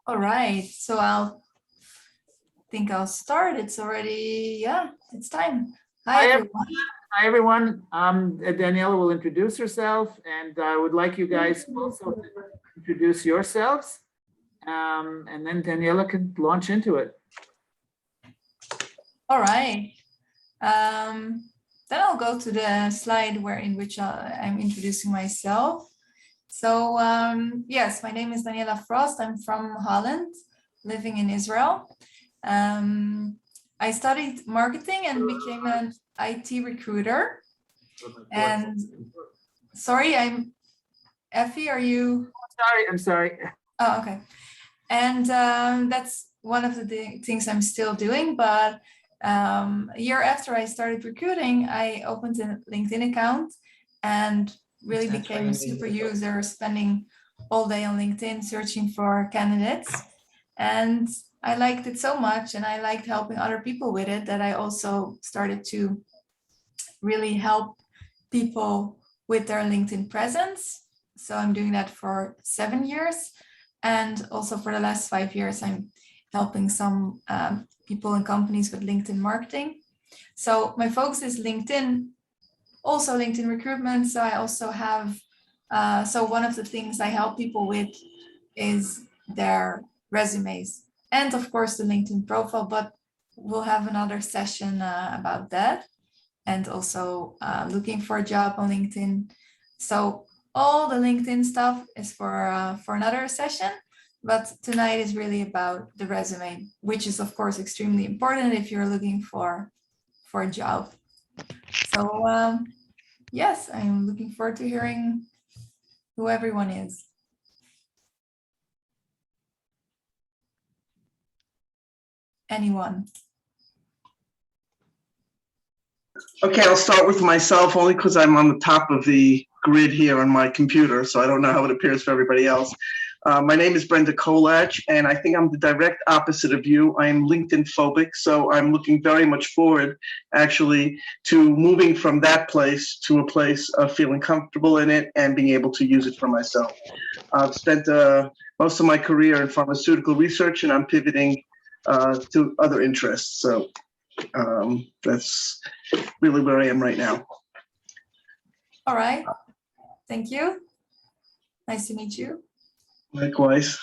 All right, so I'll start. It's already, yeah, it's time. Hi, everyone. Hi, everyone. Daniela will introduce herself, and I would like you guys also to introduce yourselves. And then Daniela can launch into it. All right. Then I'll go to the slide in which I'm introducing myself. So yes, my name is Daniella Frost. I'm from Holland, living in Israel. I studied marketing and became an IT recruiter. And sorry, Effie, are you? I'm sorry. Oh, okay. And that's one of the things I'm still doing. But a year after I started recruiting, I opened a LinkedIn account and really became a super user, spending all day on LinkedIn searching for candidates. And I liked it so much, and I liked helping other people with it, that I also started to really help people with their LinkedIn presence. So I'm doing that for 7 years. And also for the last 5 years, I'm helping some people and companies with LinkedIn marketing. So my focus is LinkedIn, also LinkedIn recruitment. So I also have, so one of the things I help people with is their resumes and of course the LinkedIn profile, but we'll have another session about that, and also looking for a job on LinkedIn. So all the LinkedIn stuff is for another session, but tonight is really about the resume, which is of course extremely important if you're looking for a job. So yes, I'm looking forward to hearing who everyone is. Anyone? Okay, I'll start with myself only because I'm on the top of the grid here on my computer, so I don't know how it appears for everybody else. My name is Brenda Kolach, and I think I'm the direct opposite of you. I am LinkedIn phobic, so I'm looking very much forward, actually, to moving from that place to a place of feeling comfortable in it and being able to use it for myself. I've spent most of my career in pharmaceutical research, and I'm pivoting to other interests. So that's really where I am right now. All right. Thank you. Nice to meet you. Likewise.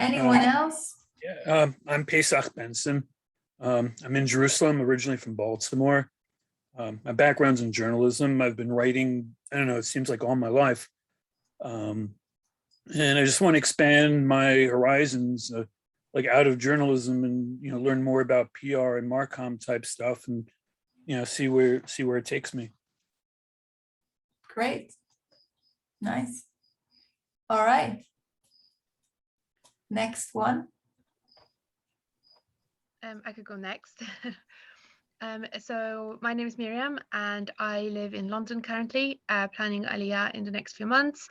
Anyone else? Yeah, I'm Pesach Benson. I'm in Jerusalem, originally from Baltimore. My background's in journalism. I've been writing, I don't know, it seems like all my life. And I just want to expand my horizons, like out of journalism, and learn more about PR and Marcom type stuff, and see where it takes me. Great. Nice. All right. Next one. I could go next. So my name is Miriam, and I live in London currently, planning Aliyah in the next few months.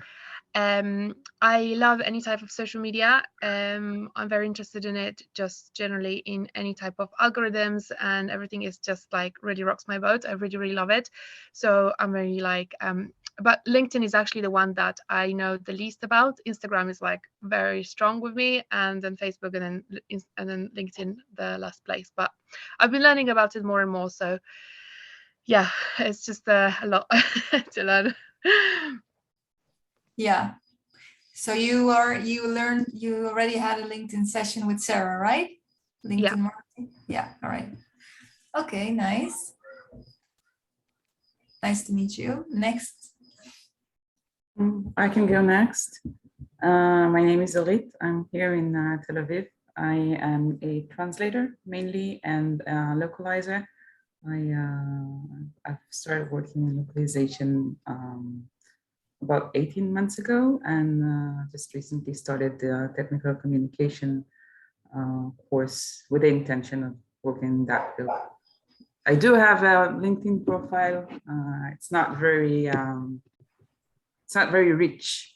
I love any type of social media. I'm very interested in it, just generally in any type of algorithms, and everything is just like really rocks my boat. I really, really love it. So I'm very like, but LinkedIn is actually the one that I know the least about. Instagram is like very strong with me, and then Facebook, and then LinkedIn, the last place. But I've been learning about it more and more. So yeah, it's just a lot to learn. Yeah. So you already had a LinkedIn session with Sarah, right? LinkedIn Yeah. marketing. Yeah. All right. Okay. Nice. Nice to meet you. Next. I can go next. My name is Orit. I'm here in Tel Aviv. I am a translator mainly and localizer. I've started working in localization about 18 months ago, and just recently started the technical communication course with the intention of working in that field. I do have a LinkedIn profile. It's not very rich.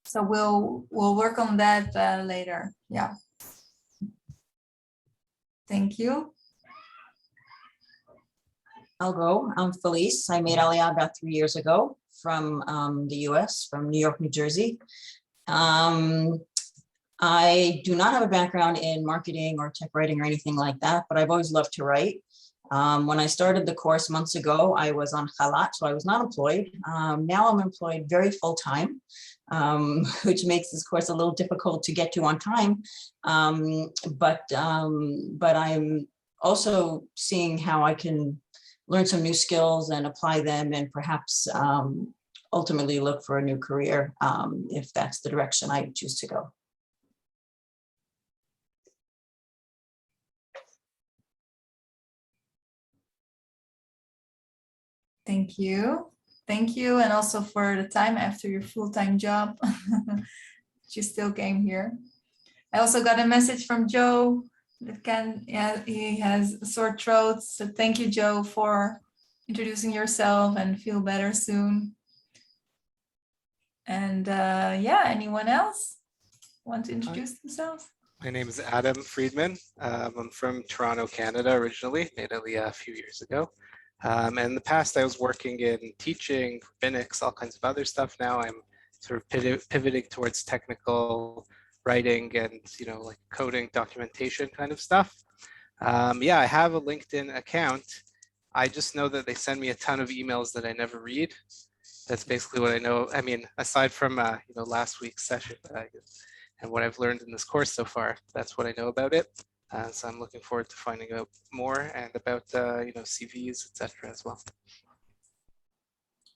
So we'll work on that later. Yeah. Thank you. I'll go. I'm Felice. I made Aliyah about 3 years ago. from the US, from New York, New Jersey. I do not have a background in marketing or tech writing or anything like that, but I've always loved to write. When I started the course months ago, I was on Khalat, so I was not employed. Now I'm employed very full time, which makes this course a little difficult to get to on time. But I'm also seeing how I can learn some new skills and apply them, and perhaps ultimately look for a new career if that's the direction I choose to go. Thank you. Thank you. And also for the time after your full-time job, you still came here. I also got a message from Joe that he has a sore throat. So thank you, Joe, for introducing yourself, and feel better soon. And yeah, anyone else want to introduce themselves? My name is Adam Friedman. I'm from Toronto, Canada, originally, made Aliyah a few years ago. And in the past, I was working in teaching, rabbinics, all kinds of other stuff. Now I'm sort of pivoting towards technical writing and, like coding, documentation kind of stuff. Yeah, I have a LinkedIn account. I just know that they send me a ton of emails that I never read. That's basically what I know. I mean, aside from, last week's session and what I've learned in this course so far, that's what I know about it. So I'm looking forward to finding out more and about, CVs, etc. as well.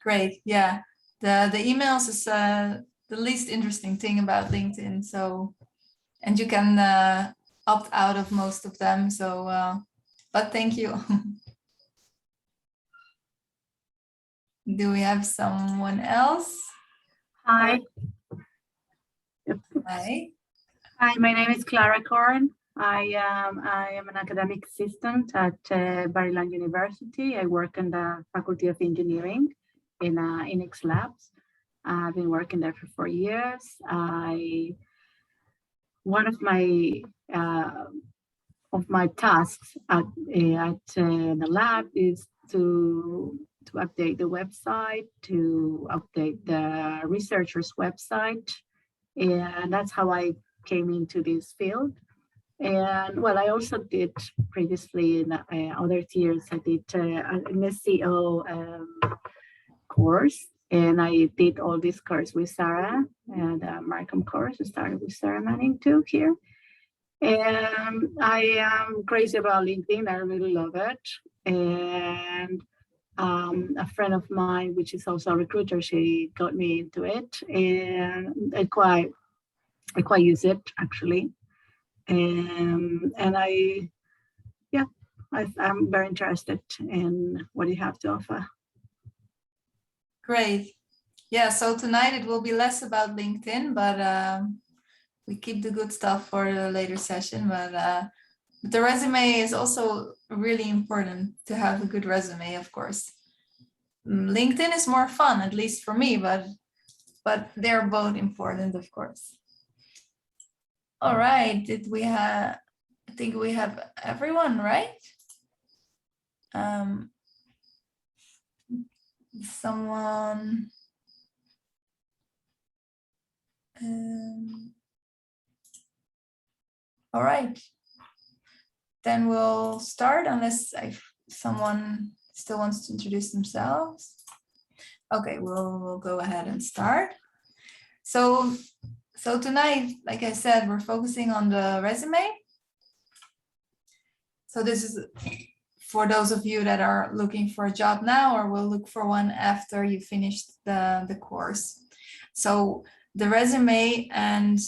Great. Yeah. The emails is the least interesting thing about LinkedIn. So, and you can opt out of most of them. So, but thank you. Do we have someone else? Hi. Hi. Hi, my name is Clara Korn. I am an academic assistant at Bar-Ilan University. I work in the Faculty of Engineering in Inex Labs. I've been working there for 4 years. One of my tasks at the lab is to update the website, to update the researchers' website, and that's how I came into this field. And well, I also did previously in other years, I did an SEO course, and I did all this course with Sarah, and the Markham course. I started with Sarah Manning too here. And I am crazy about LinkedIn. I really love it. And a friend of mine, which is also a recruiter, she got me into it, and I quite use it actually. And I'm very interested in what you have to offer. Great. Yeah, so tonight it will be less about LinkedIn, but we keep the good stuff for the later session. But the resume is also really important to have a good resume, of course. LinkedIn is more fun, at least for me, but they're both important, of course. All right, I think we have everyone, right? Someone. All right. Then we'll start unless someone still wants to introduce themselves. Okay, we'll go ahead and start. So tonight, like I said, we're focusing on the resume. So this is for those of you that are looking for a job now or will look for one after you finished the course. So the resume and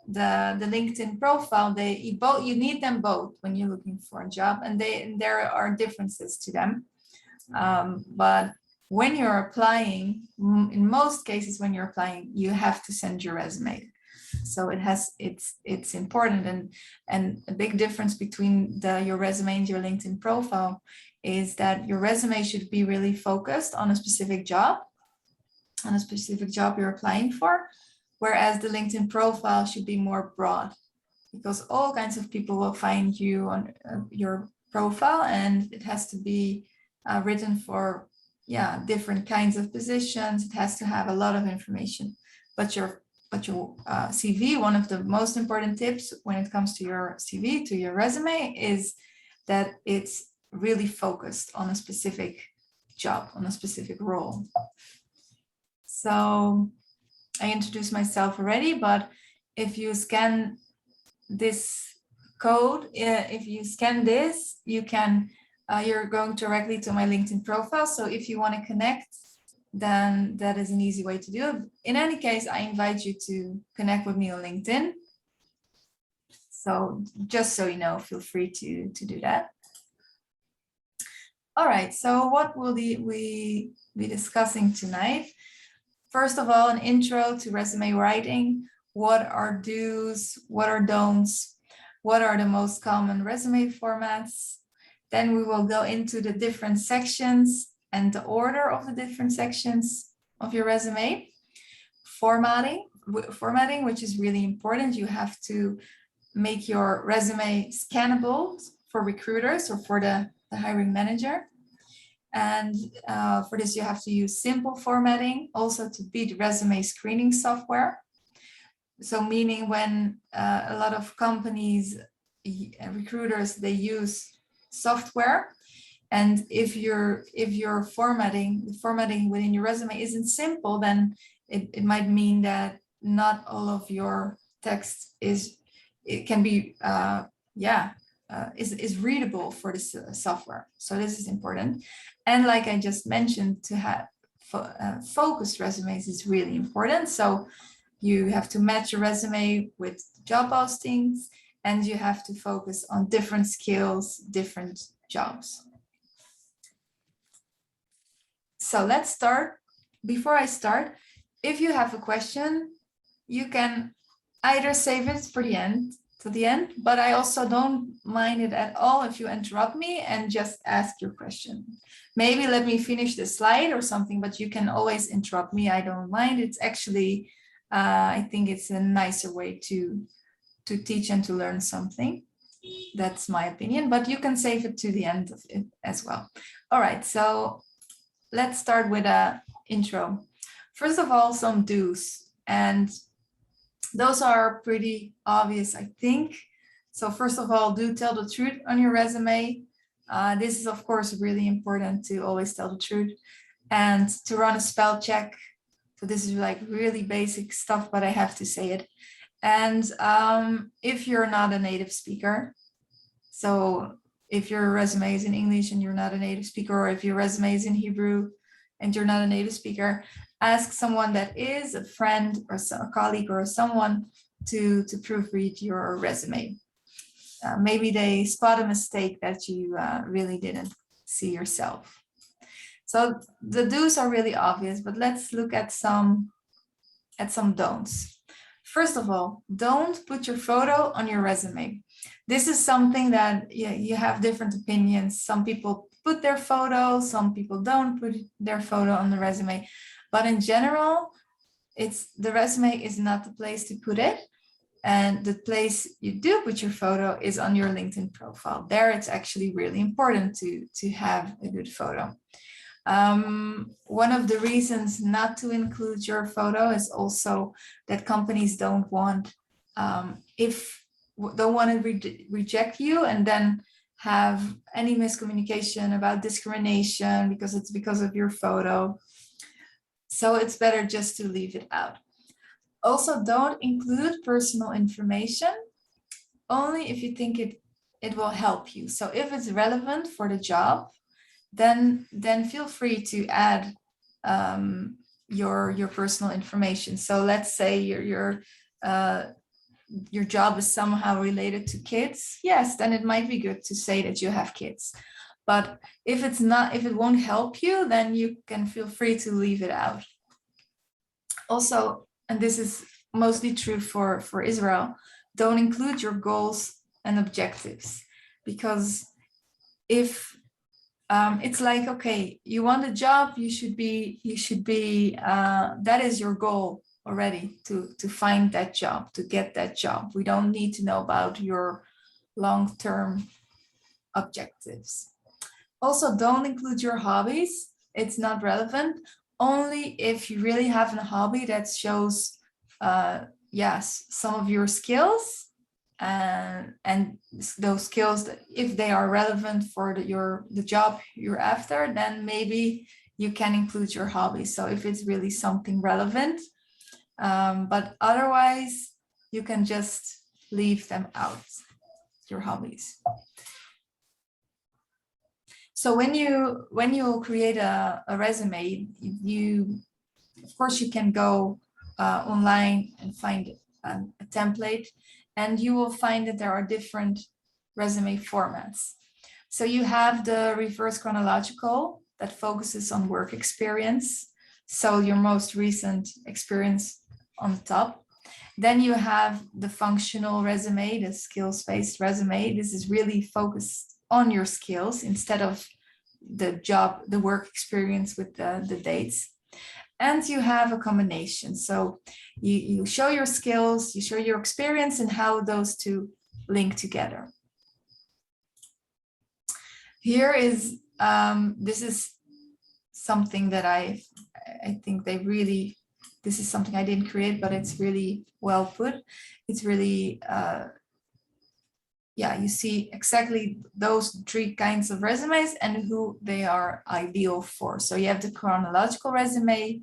the LinkedIn profile, you need them both when you're looking for a job, and there are differences to them. But when you're applying, in most cases when you're applying, you have to send your resume. So it's important, and a big difference between your resume and your LinkedIn profile is that your resume should be really focused on a specific job you're applying for, whereas the LinkedIn profile should be more broad, because all kinds of people will find you on your profile, and it has to be written for different kinds of positions. It has to have a lot of information. But your CV, one of the most important tips when it comes to your CV, to your resume, is that it's really focused on a specific job, on a specific role. So I introduced myself already, but if you scan this code, if you scan this, you can, you're going directly to my LinkedIn profile. So if you want to connect, then that is an easy way to do it. In any case, I invite you to connect with me on LinkedIn. So just so you know, feel free to do that. All right, so what will we be discussing tonight? First of all, an intro to resume writing. What are do's, what are don'ts? What are the most common resume formats? Then we will go into the different sections and the order of the different sections of your resume. Formatting, which is really important. You have to make your resume scannable for recruiters or for the hiring manager. And for this, you have to use simple formatting, also to beat resume screening software. So meaning when a lot of companies, recruiters, they use software. And if your formatting within your resume isn't simple, then it might mean that not all of your text is readable for this software. So this is important. And like I just mentioned, to have focused resumes is really important. So you have to match your resume with job postings, and you have to focus on different skills, different jobs. So let's start. Before I start, if you have a question, you can either save it for the end, but I also don't mind it at all if you interrupt me and just ask your question. Maybe let me finish the slide or something, but you can always interrupt me. I don't mind. It's actually, I think it's a nicer way to teach and to learn something. That's my opinion, but you can save it to the end of it as well. All right, so let's start with an intro. First of all, some do's, and those are pretty obvious, I think. So first of all, do tell the truth on your resume. This is, of course, really important to always tell the truth, and to run a spell check. So this is like really basic stuff, but I have to say it. And if you're not a native speaker, so if your resume is in English and you're not a native speaker, or if your resume is in Hebrew and you're not a native speaker, ask someone that is, a friend or a colleague or someone to proofread your resume. Maybe they spot a mistake that you really didn't see yourself. So the do's are really obvious, but let's look at some don'ts. First of all, don't put your photo on your resume. This is something that you have different opinions. Some people put their photo, some people don't put their photo on the resume. But in general, the resume is not the place to put it. And the place you do put your photo is on your LinkedIn profile. There, it's actually really important to have a good photo. One of the reasons not to include your photo is also that companies don't want to reject you and then have any miscommunication about discrimination because of your photo. So it's better just to leave it out. Also, don't include personal information only if you think it will help you. So if it's relevant for the job, then feel free to add your personal information. So let's say your job is somehow related to kids. Yes, then it might be good to say that you have kids. But if it won't help you, then you can feel free to leave it out. Also, and this is mostly true for Israel, don't include your goals and objectives, because if it's like, okay, you want a job, you should be that is your goal already, to find that job, to get that job. We don't need to know about your long-term objectives. Also, don't include your hobbies. it's not relevant. Only if you really have a hobby that shows, yes, some of your skills, and those skills, that if they are relevant for the job you're after, then maybe you can include your hobbies. So if it's really something relevant, but otherwise you can just leave them out, your hobbies. So when you create a resume, you, of course, you can go online and find a template, and you will find that there are different resume formats. So you have the reverse chronological that focuses on work experience. So your most recent experience on the top. Then you have the functional resume, the skills-based resume. This is really focused on your skills instead of the work experience with the dates. And you have a combination. So you show your skills, you show your experience, and how those two link together. Here is, this is something that I think this is something I didn't create, but it's really well put. It's really, yeah, you see exactly those three kinds of resumes and who they are ideal for. So you have the chronological resume.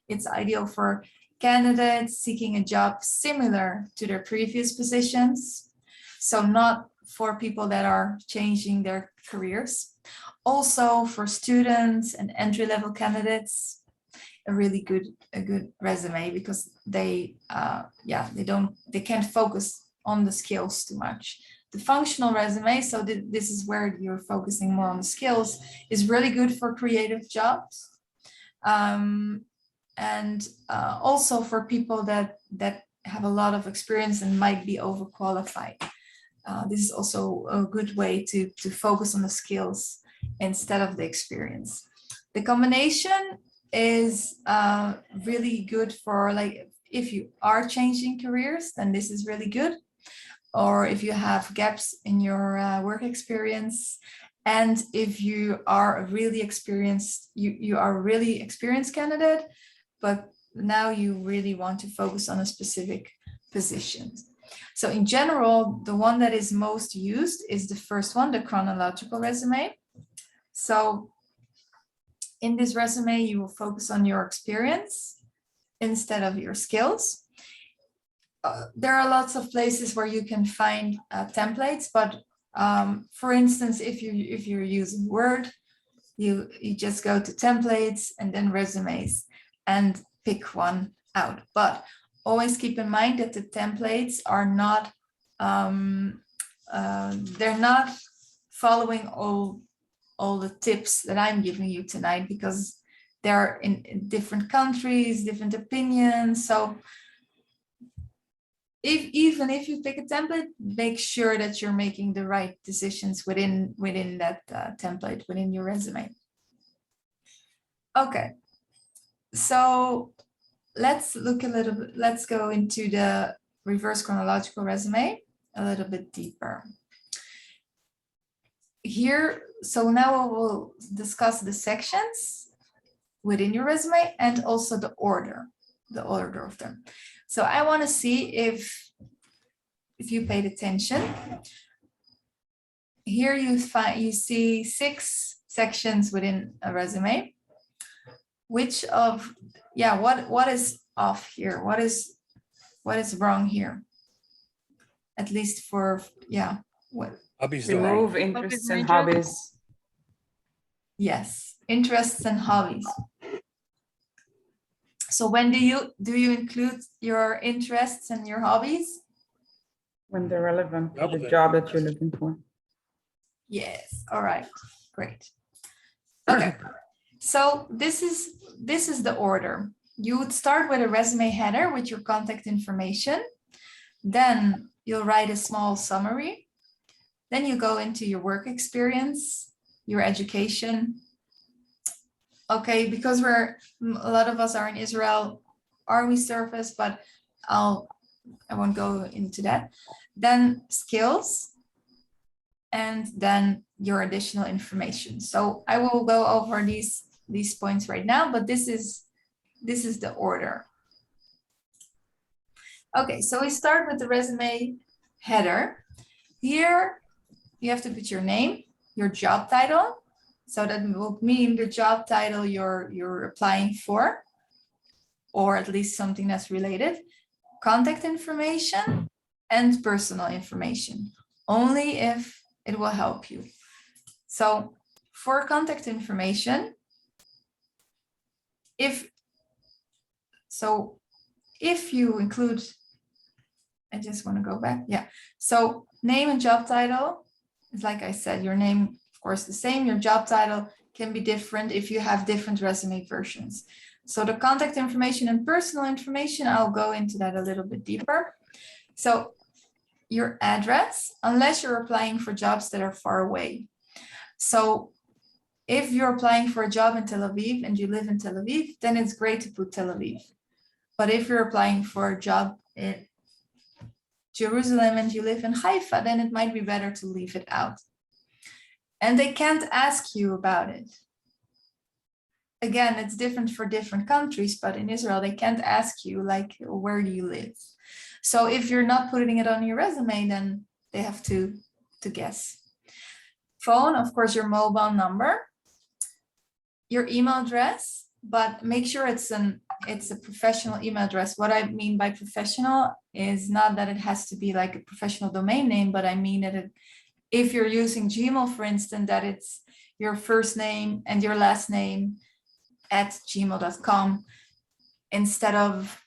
It's ideal for candidates seeking a job similar to their previous positions. So not for people that are changing their careers. Also for students and entry-level candidates, a good resume, because they can't focus on the skills too much. The functional resume, so this is where you're focusing more on the skills, is really good for creative jobs. And also for people that have a lot of experience and might be overqualified. This is also a good way to focus on the skills instead of the experience. The combination is really good for, like, if you are changing careers, then this is really good. Or if you have gaps in your work experience, and if you are a really experienced, you are a really experienced candidate, but now you really want to focus on a specific position. So in general, the one that is most used is the first one, the chronological resume. So in this resume, you will focus on your experience instead of your skills. There are lots of places where you can find templates, but for instance, if you're using Word, you just go to templates and then resumes and pick one out. But always keep in mind that the templates are not, they're not following all the tips that I'm giving you tonight, because they're in different countries, different opinions. So even if you pick a template, make sure that you're making the right decisions within that template, within your resume. Okay, so let's look a little bit, let's go into the reverse chronological resume a little bit deeper. Here, so now we'll discuss the sections within your resume and also the order of them. So I want to see if you paid attention. Here you see 6 sections within a resume. Which of, yeah, what is off here? What is wrong here? At least for, yeah, what? Hobbies. Remove interests and hobbies. Yes, interests and hobbies. So when do you include your interests and your hobbies? When they're relevant to the job that you're looking for. Yes, all right, great. Okay, so this is the order. You would start with a resume header with your contact information. Then you'll write a small summary. Then you go into your work experience, your education. Okay, because a lot of us are in Israel Army service, but I won't go into that. Then skills, and then your additional information. So I will go over these these points right now, but this is the order. Okay, so we start with the resume header. Here you have to put your name, your job title. So that will mean the job title you're applying for, or at least something that's related, contact information, and personal information, only if it will help you. So for contact information, if you include, I just want to go back. Yeah. So name and job title is, like I said, your name, of course, the same. Your job title can be different if you have different resume versions. So the contact information and personal information, I'll go into that a little bit deeper. So your address, unless you're applying for jobs that are far away. So if you're applying for a job in Tel Aviv and you live in Tel Aviv, then it's great to put Tel Aviv. But if you're applying for a job in Jerusalem and you live in Haifa, then it might be better to leave it out. And they can't ask you about it. Again, it's different for different countries, but in Israel, they can't ask you, like, where do you live? So if you're not putting it on your resume, then they have to guess. Phone, of course, your mobile number, your email address, but make sure it's a professional email address. What I mean by professional is not that it has to be like a professional domain name, but I mean that if you're using Gmail, for instance, that it's your first name and your last name @gmail.com instead of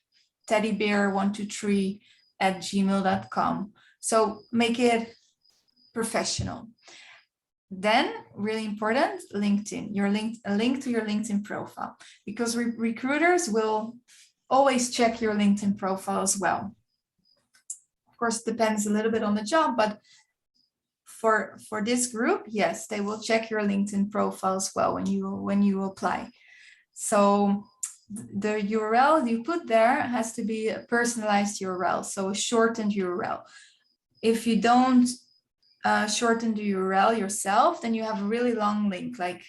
teddybear123@gmail.com. So make it professional. Then, really important, LinkedIn, a link to your LinkedIn profile, because recruiters will always check your LinkedIn profile as well. Of course, it depends a little bit on the job, but for this group, yes, they will check your LinkedIn profile as well when you apply. So the URL you put there has to be a personalized URL, so a shortened URL. If you don't shorten the URL yourself, then you have a really long link, like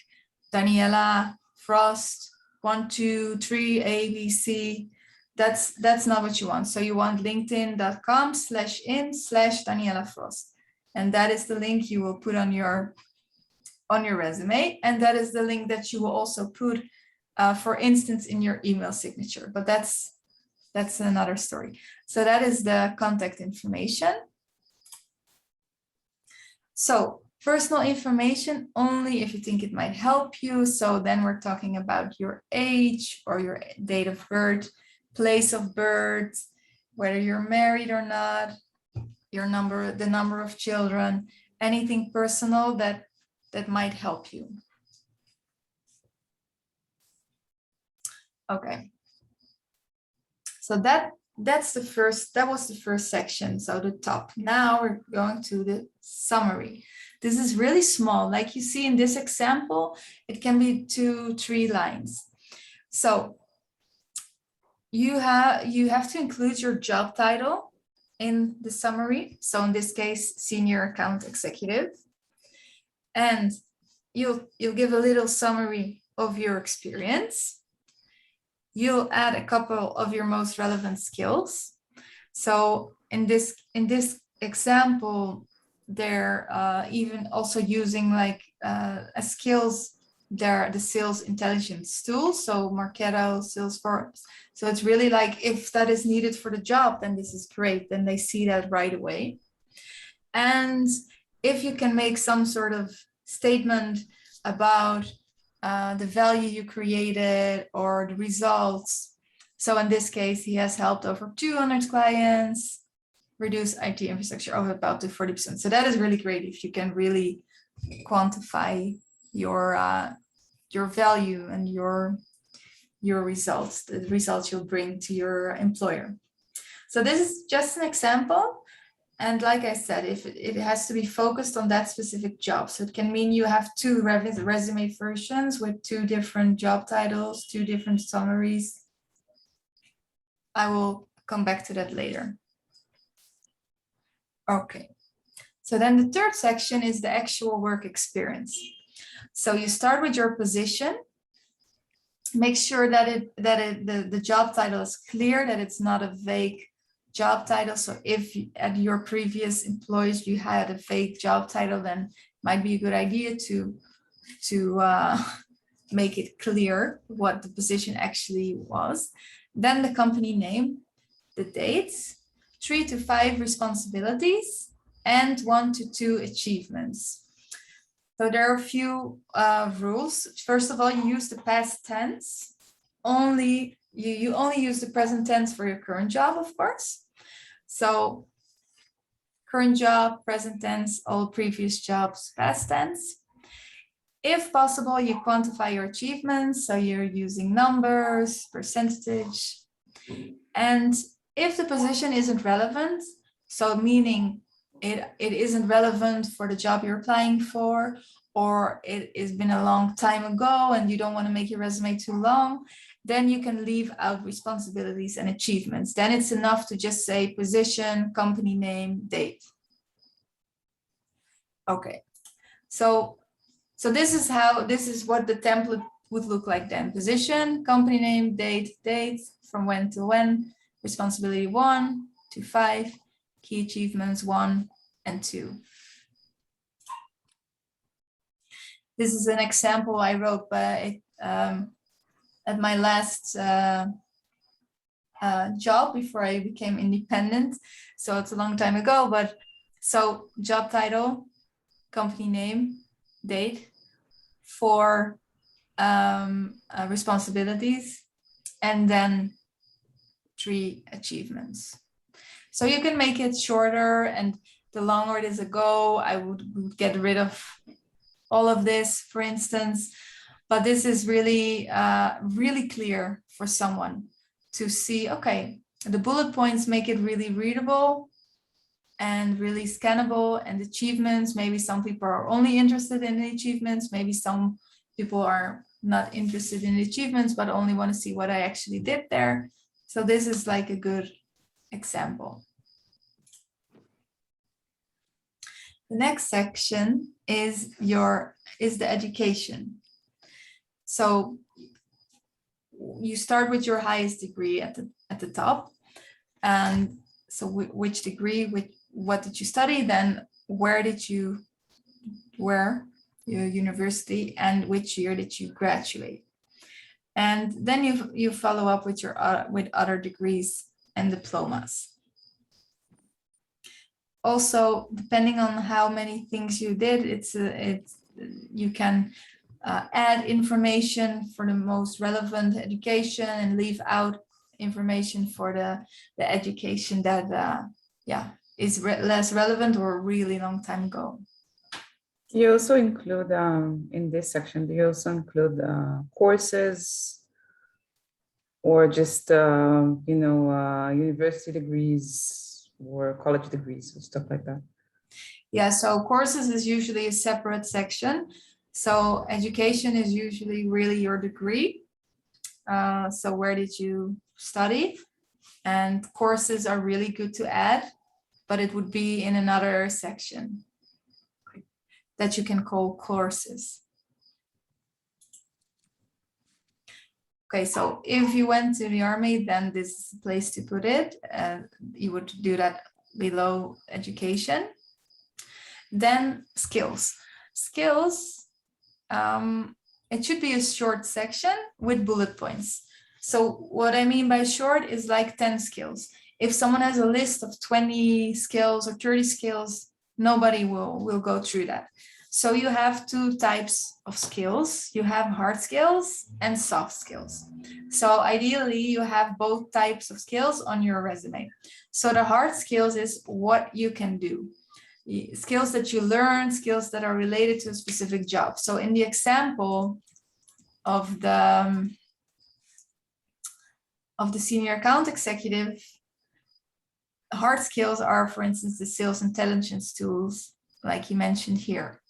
Daniella Frost 123 ABC. That's not what you want. So you want linkedin.com/in/Daniella Frost. And that is the link you will put on your resume. And that is the link that you will also put, for instance, in your email signature. But that's another story. So that is the contact information. So personal information only if you think it might help you. So then we're talking about your age or your date of birth, place of birth, whether you're married or not, your number, the number of children, anything personal that might help you. Okay. So that was the first section, so the top. Now we're going to the summary. This is really small. Like you see in this example, it can be 2-3 lines. So you have to include your job title in the summary. So in this case, senior account executive. And you'll give a little summary of your experience. You'll add a couple of your most relevant skills. So in this example, they're even also using like as skills, they're the sales intelligence tool. So Marketo, Salesforce. So it's really like, if that is needed for the job, then this is great. Then they see that right away. And if you can make some sort of statement about the value you created or the results. So in this case, he has helped over 200 clients reduce IT infrastructure of about 40%. So that is really great if you can really quantify your value and your results, the results you'll bring to your employer. So this is just an example. And like I said, if it has to be focused on that specific job. So it can mean you have 2 resume versions with 2 different job titles, 2 different summaries. I will come back to that later. Okay. So then the third section is the actual work experience. So you start with your position. Make sure that the job title is clear, that it's not a vague job title. So if at your previous employers you had a vague job title, then it might be a good idea to make it clear what the position actually was. Then the company name, the dates, 3 to 5 responsibilities, and 1 to 2 achievements. So there are a few rules. First of all, you use the past tense. You only use the present tense for your current job, of course. So current job, present tense, all previous jobs, past tense. If possible, you quantify your achievements. So you're using numbers, percentage. And if the position isn't relevant, so meaning it isn't relevant for the job you're applying for, or it has been a long time ago and you don't want to make your resume too long, then you can leave out responsibilities and achievements. Then it's enough to just say position, company name, date. Okay, so this is what the template would look like then. Position, company name, date, from when to when, responsibility 1 to 5, key achievements 1 and 2. This is an example I wrote by at my last job before I became independent. So it's a long time ago, but so job title, company name, date, 4 responsibilities, and then 3 achievements. So you can make it shorter, and the longer it is ago, I would get rid of all of this, for instance. But this is really, really clear for someone to see, okay, the bullet points make it really readable and really scannable, and achievements, maybe some people are only interested in the achievements, maybe some people are not interested in the achievements, but only want to see what I actually did there. So this is like a good example. The next section is the education. So you start with your highest degree at the top, and so which degree, what did you study, then where your university, and which year did you graduate, and then you follow up with with other degrees and diplomas. Also, depending on how many things you did, you can add information for the most relevant education and leave out information for the education that is less relevant or a really long time ago. You also include in this section, do you also include courses or just university degrees or college degrees or stuff like that? Yeah, so courses is usually a separate section. So education is usually really your degree. So where did you study? And courses are really good to add, but it would be in another section that you can call courses. Okay, so if you went to the army, then this is the place to put it. You would do that below education. Then skills. Skills, it should be a short section with bullet points. So what I mean by short is like 10 skills. If someone has a list of 20 skills or 30 skills, nobody will go through that. So you have 2 types of skills. You have hard skills and soft skills. So ideally you have both types of skills on your resume. So the hard skills is what you can do. Skills that you learn, skills that are related to a specific job. So in the example of the senior account executive, hard skills are, for instance, the sales intelligence tools, like you mentioned here.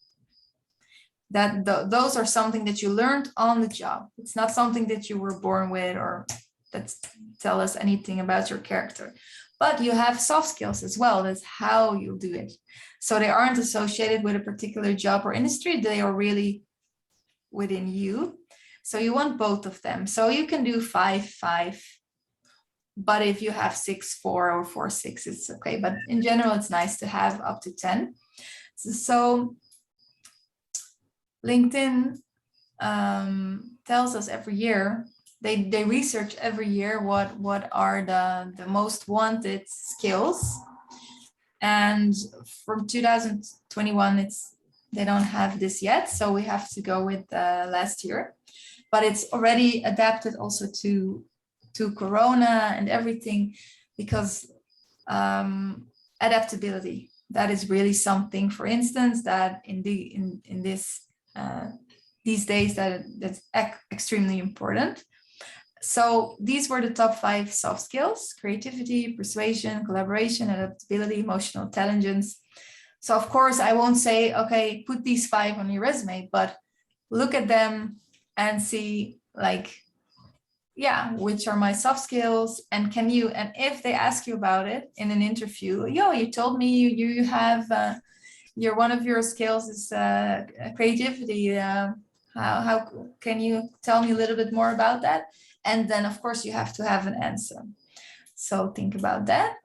Those are something that you learned on the job. It's not something that you were born with or that tell us anything about your character. But you have soft skills as well. That's how you do it. So they aren't associated with a particular job or industry. They are really within you. So you want both of them. So you can do 5, 5. But if you have 6, 4 or 4, 6, it's okay. But in general, it's nice to have up to 10. So LinkedIn tells us every year, they research every year what are the most wanted skills. And from 2021, they don't have this yet. So we have to go with last year. But it's already adapted also to Corona and everything, because adaptability, that is really something, for instance, that in this these days that's extremely important. So these were the top 5 soft skills: creativity, persuasion, collaboration, adaptability, emotional intelligence. So of course I won't say, okay, put these 5 on your resume, but look at them and see, like, yeah, which are my soft skills, and if they ask you about it in an interview, you told me you have one of your skills is creativity. How can you tell me a little bit more about that? And then of course you have to have an answer. So think about that.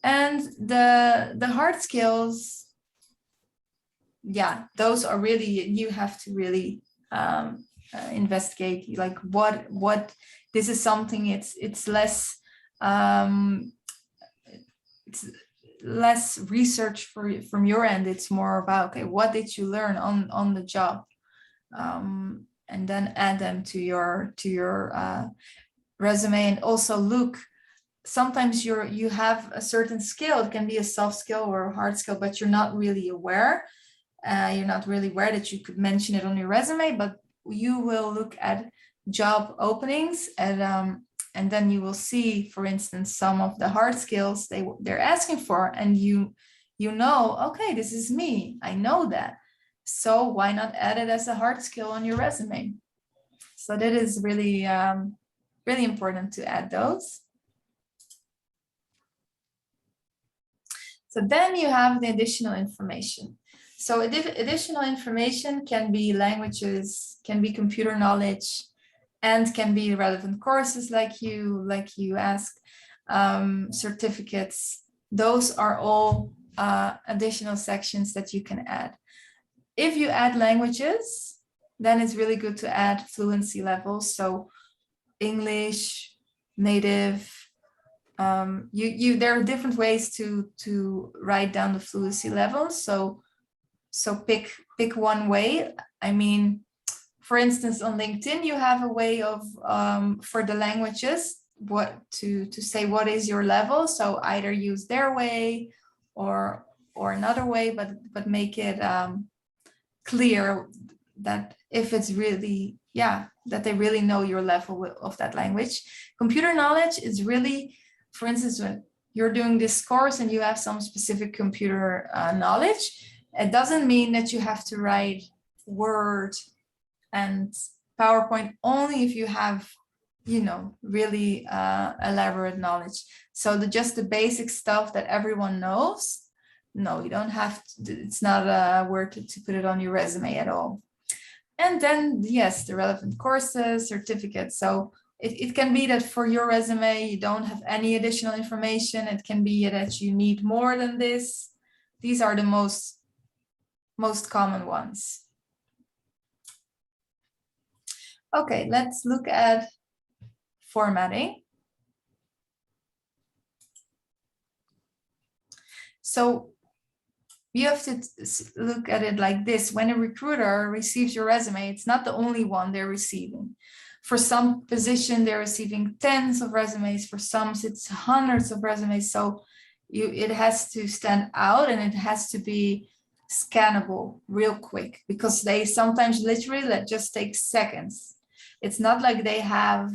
And the hard skills, yeah, those are really, you have to really investigate, like what this is something, it's less it's less research from your end. It's more about, okay, what did you learn on the job, and then add them to your resume. And also look, sometimes you have a certain skill, it can be a soft skill or a hard skill, but you're not really aware that you could mention it on your resume. But you will look at job openings and then you will see, for instance, some of the hard skills they're asking for, and you know, okay, this is me, I know that, so why not add it as a hard skill on your resume? So that is really really important to add those. So then you have the additional information. So additional information can be languages, can be computer knowledge, and can be relevant courses like you asked, certificates. Those are all additional sections that you can add. If you add languages, then it's really good to add fluency levels. So English, native. There are different ways to write down the fluency levels. So pick one way. I mean, for instance, on LinkedIn, you have a way of for the languages, what to say what is your level. So either use their way or another way, but make it clear that if it's really, that they really know your level of that language. Computer knowledge is really, for instance, when you're doing this course and you have some specific computer knowledge, it doesn't mean that you have to write Word and PowerPoint only if you have, really elaborate knowledge. So just the basic stuff that everyone knows, no, you don't have to, it's not worth it to put it on your resume at all. And then, yes, the relevant courses, certificates. So it can be that for your resume, you don't have any additional information. It can be that you need more than this. These are the most common ones. Okay, let's look at formatting. So you have to look at it like this. When a recruiter receives your resume, it's not the only one they're receiving. For some position, they're receiving tens of resumes. For some, it's hundreds of resumes. So it has to stand out, and it has to be scannable real quick, because they sometimes literally that just takes seconds. It's not like they have,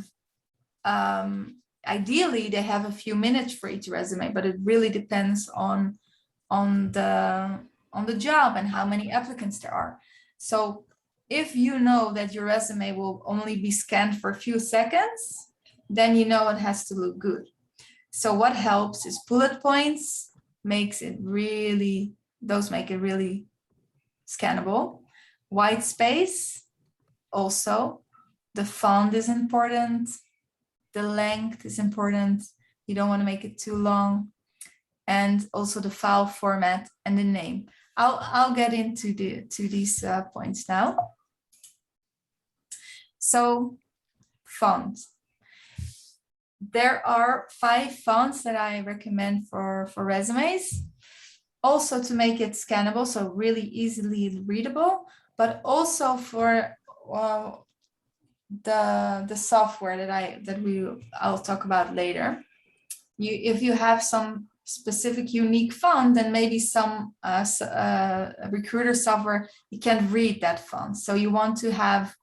ideally they have a few minutes for each resume, but it really depends on the job and how many applicants there are. So if you know that your resume will only be scanned for a few seconds, then you know it has to look good. So what helps is bullet points, makes it really, those make it really scannable. White space also, the font is important, the length is important. You don't want to make it too long, and also the file format and the name. I'll get into these points now. So, fonts. There are 5 fonts that I recommend for resumes. Also to make it scannable, so really easily readable, but also for the software that I'll talk about later. If you have some specific unique font, then maybe some recruiter software, you can't read that font. So you want to have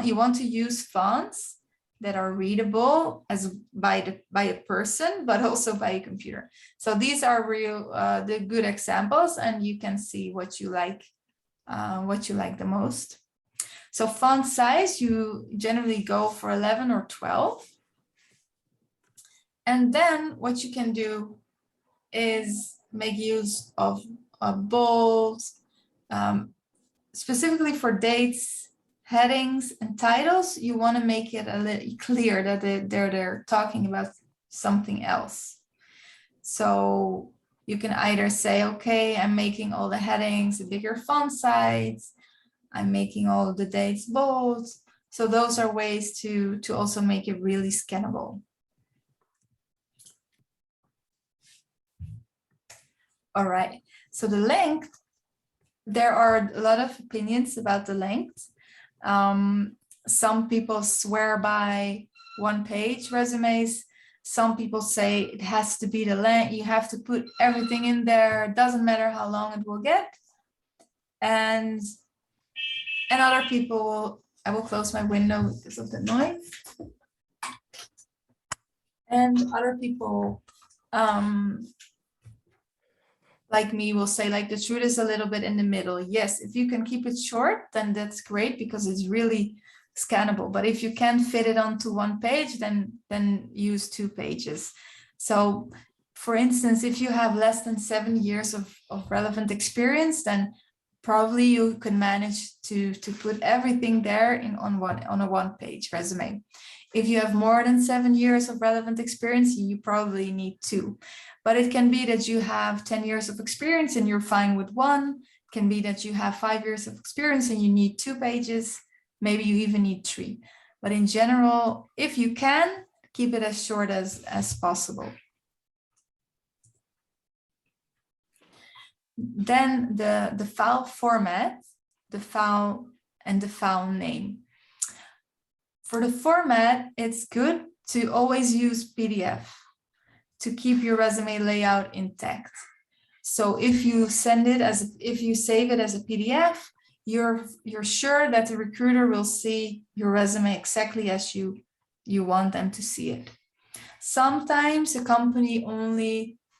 you want to use fonts that are readable by a person, but also by a computer. So these are the good examples, and you can see what you like the most. So font size, you generally go for 11 or 12. And then what you can do is make use of bold, specifically for dates, headings, and titles. You want to make it a little clear that they're talking about something else. So you can either say, okay, I'm making all the headings a bigger font size, I'm making all the dates bold. So those are ways to also make it really scannable. All right, so the length, there are a lot of opinions about the length. Some people swear by 1-page resumes. Some people say it has to be the length. You have to put everything in there. It doesn't matter how long it will get. And other people I will close my window because of the noise. And other people, like me, will say like the truth is a little bit in the middle. Yes, if you can keep it short, then that's great because it's really scannable. But if you can't fit it onto 1 page, then use 2 pages. So for instance, if you have less than 7 years of relevant experience, then probably you can manage to put everything there on a 1-page resume. If you have more than 7 years of relevant experience, you probably need 2. But it can be that you have 10 years of experience and you're fine with 1. It can be that you have 5 years of experience and you need 2 pages. Maybe you even need 3. But in general, if you can, keep it as short as possible. Then the file format, the file and the file name. For the format, it's good to always use PDF to keep your resume layout intact. So if you save it as a PDF, you're sure that the recruiter will see your resume exactly as you want them to see it. Sometimes a company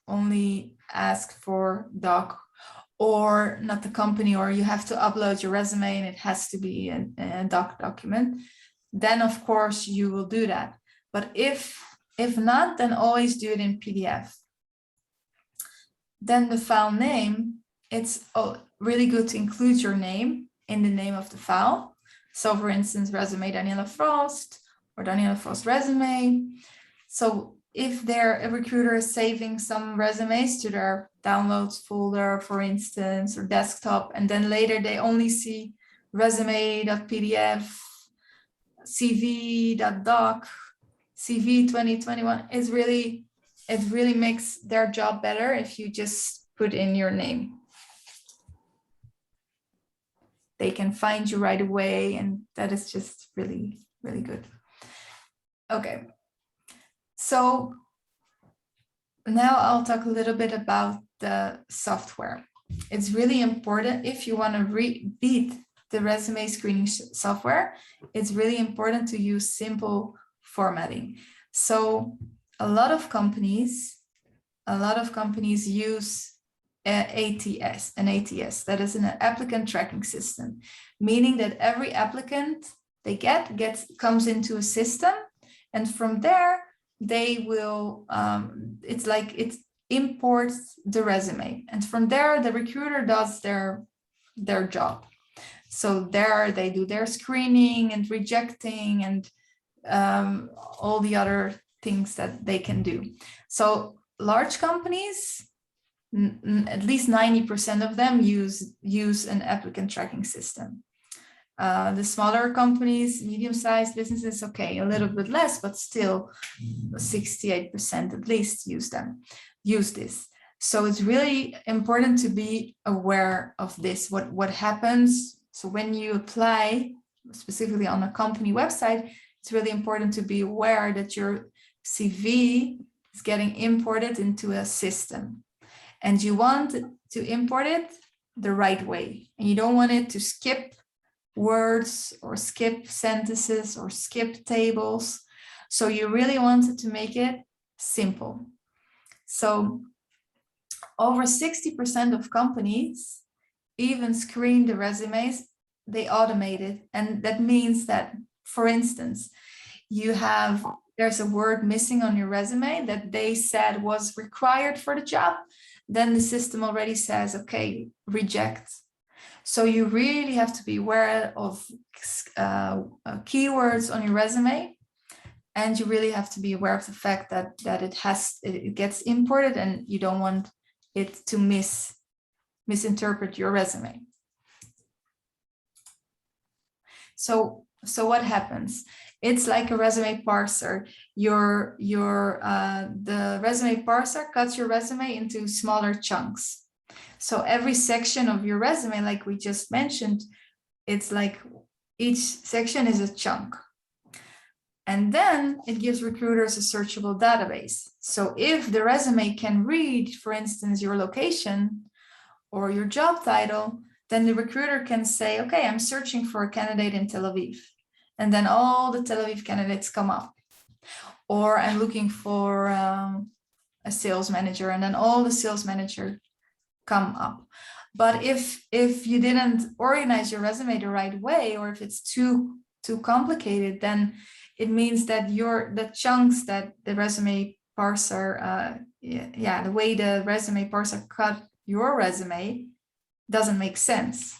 only asks for doc, or not the company, or you have to upload your resume and it has to be a doc document. Then of course you will do that. But if not, then always do it in PDF. Then the file name, it's really good to include your name in the name of the file. So for instance, resume Daniella Frost or Daniella Frost resume. So if a recruiter is saving some resumes to their downloads folder, for instance, or desktop, and then later they only see resume.pdf, cv.doc, CV 2021, it really makes their job better if you just put in your name. They can find you right away, and that is just really, really good. Okay, so now I'll talk a little bit about the software. It's really important if you want to beat the resume screening software, it's really important to use simple formatting. So a lot of companies use an ATS, that is an applicant tracking system, meaning that every applicant they comes into a system, and from there they will it imports the resume, and from there the recruiter does their job. So there they do their screening and rejecting and all the other things that they can do. So large companies, at least 90% of them use an applicant tracking system. The smaller companies, medium-sized businesses, okay, a little bit less, but still 68% at least use this. So it's really important to be aware of this, what happens. So when you apply specifically on a company website, it's really important to be aware that your CV is getting imported into a system. And you want to import it the right way. And you don't want it to skip words or skip sentences or skip tables. So you really wanted to make it simple. So over 60% of companies even screen the resumes, they automate it. And that means that, for instance, there's a word missing on your resume that they said was required for the job. Then the system already says, okay, reject. So you really have to be aware of keywords on your resume, and you really have to be aware of the fact that it gets imported, and you don't want it to misinterpret your resume. So what happens? It's like a resume parser. The resume parser cuts your resume into smaller chunks. So every section of your resume, like we just mentioned, it's like each section is a chunk. And then it gives recruiters a searchable database. So if the resume can read, for instance, your location or your job title, then the recruiter can say, okay, I'm searching for a candidate in Tel Aviv. And then all the Tel Aviv candidates come up. Or I'm looking for a sales manager, and then all the sales managers come up. But if you didn't organize your resume the right way, or if it's too complicated, then it means that the chunks that the resume parser, the way the resume parser cut your resume doesn't make sense.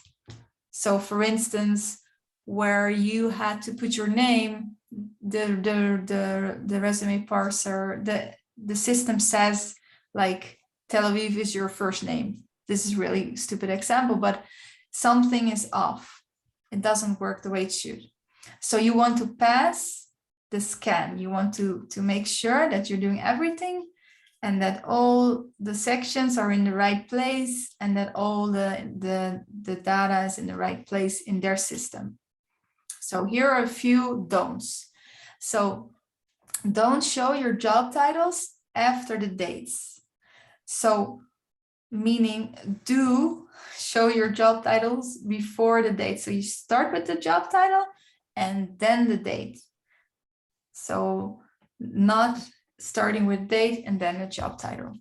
So for instance, where you had to put your name, the resume parser, the system says like Tel Aviv is your first name. This is really a stupid example, but something is off. It doesn't work the way it should. So you want to pass the scan. You want to make sure that you're doing everything and that all the sections are in the right place and that all the data is in the right place in their system. So here are a few don'ts. So don't show your job titles after the dates. So meaning do show your job titles before the date. So you start with the job title and then the date. So not starting with date and then the job title.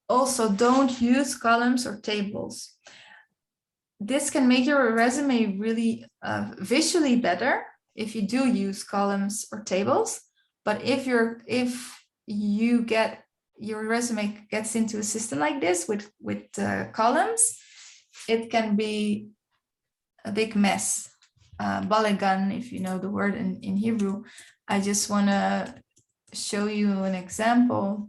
Also, don't use columns or tables. This can make your resume really visually better if you do use columns or tables. But if your resume gets into a system like this with columns, it can be a big mess. Balagan, if you know the word in Hebrew. I just want to show you an example.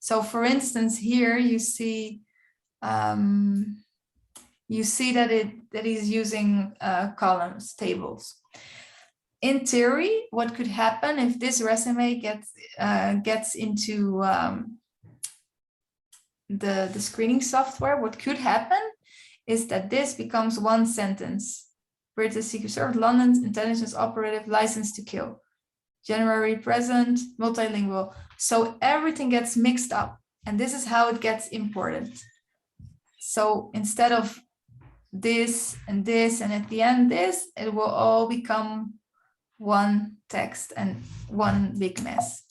So for instance, here you see that he's using columns, tables. In theory, what could happen if this resume gets into the screening software? What could happen is that this becomes one sentence. British Secret Service, London's intelligence operative, licensed to kill. January present, multilingual. So everything gets mixed up, and this is how it gets imported. So instead of this and this, and at the end this, it will all become one text and one big mess.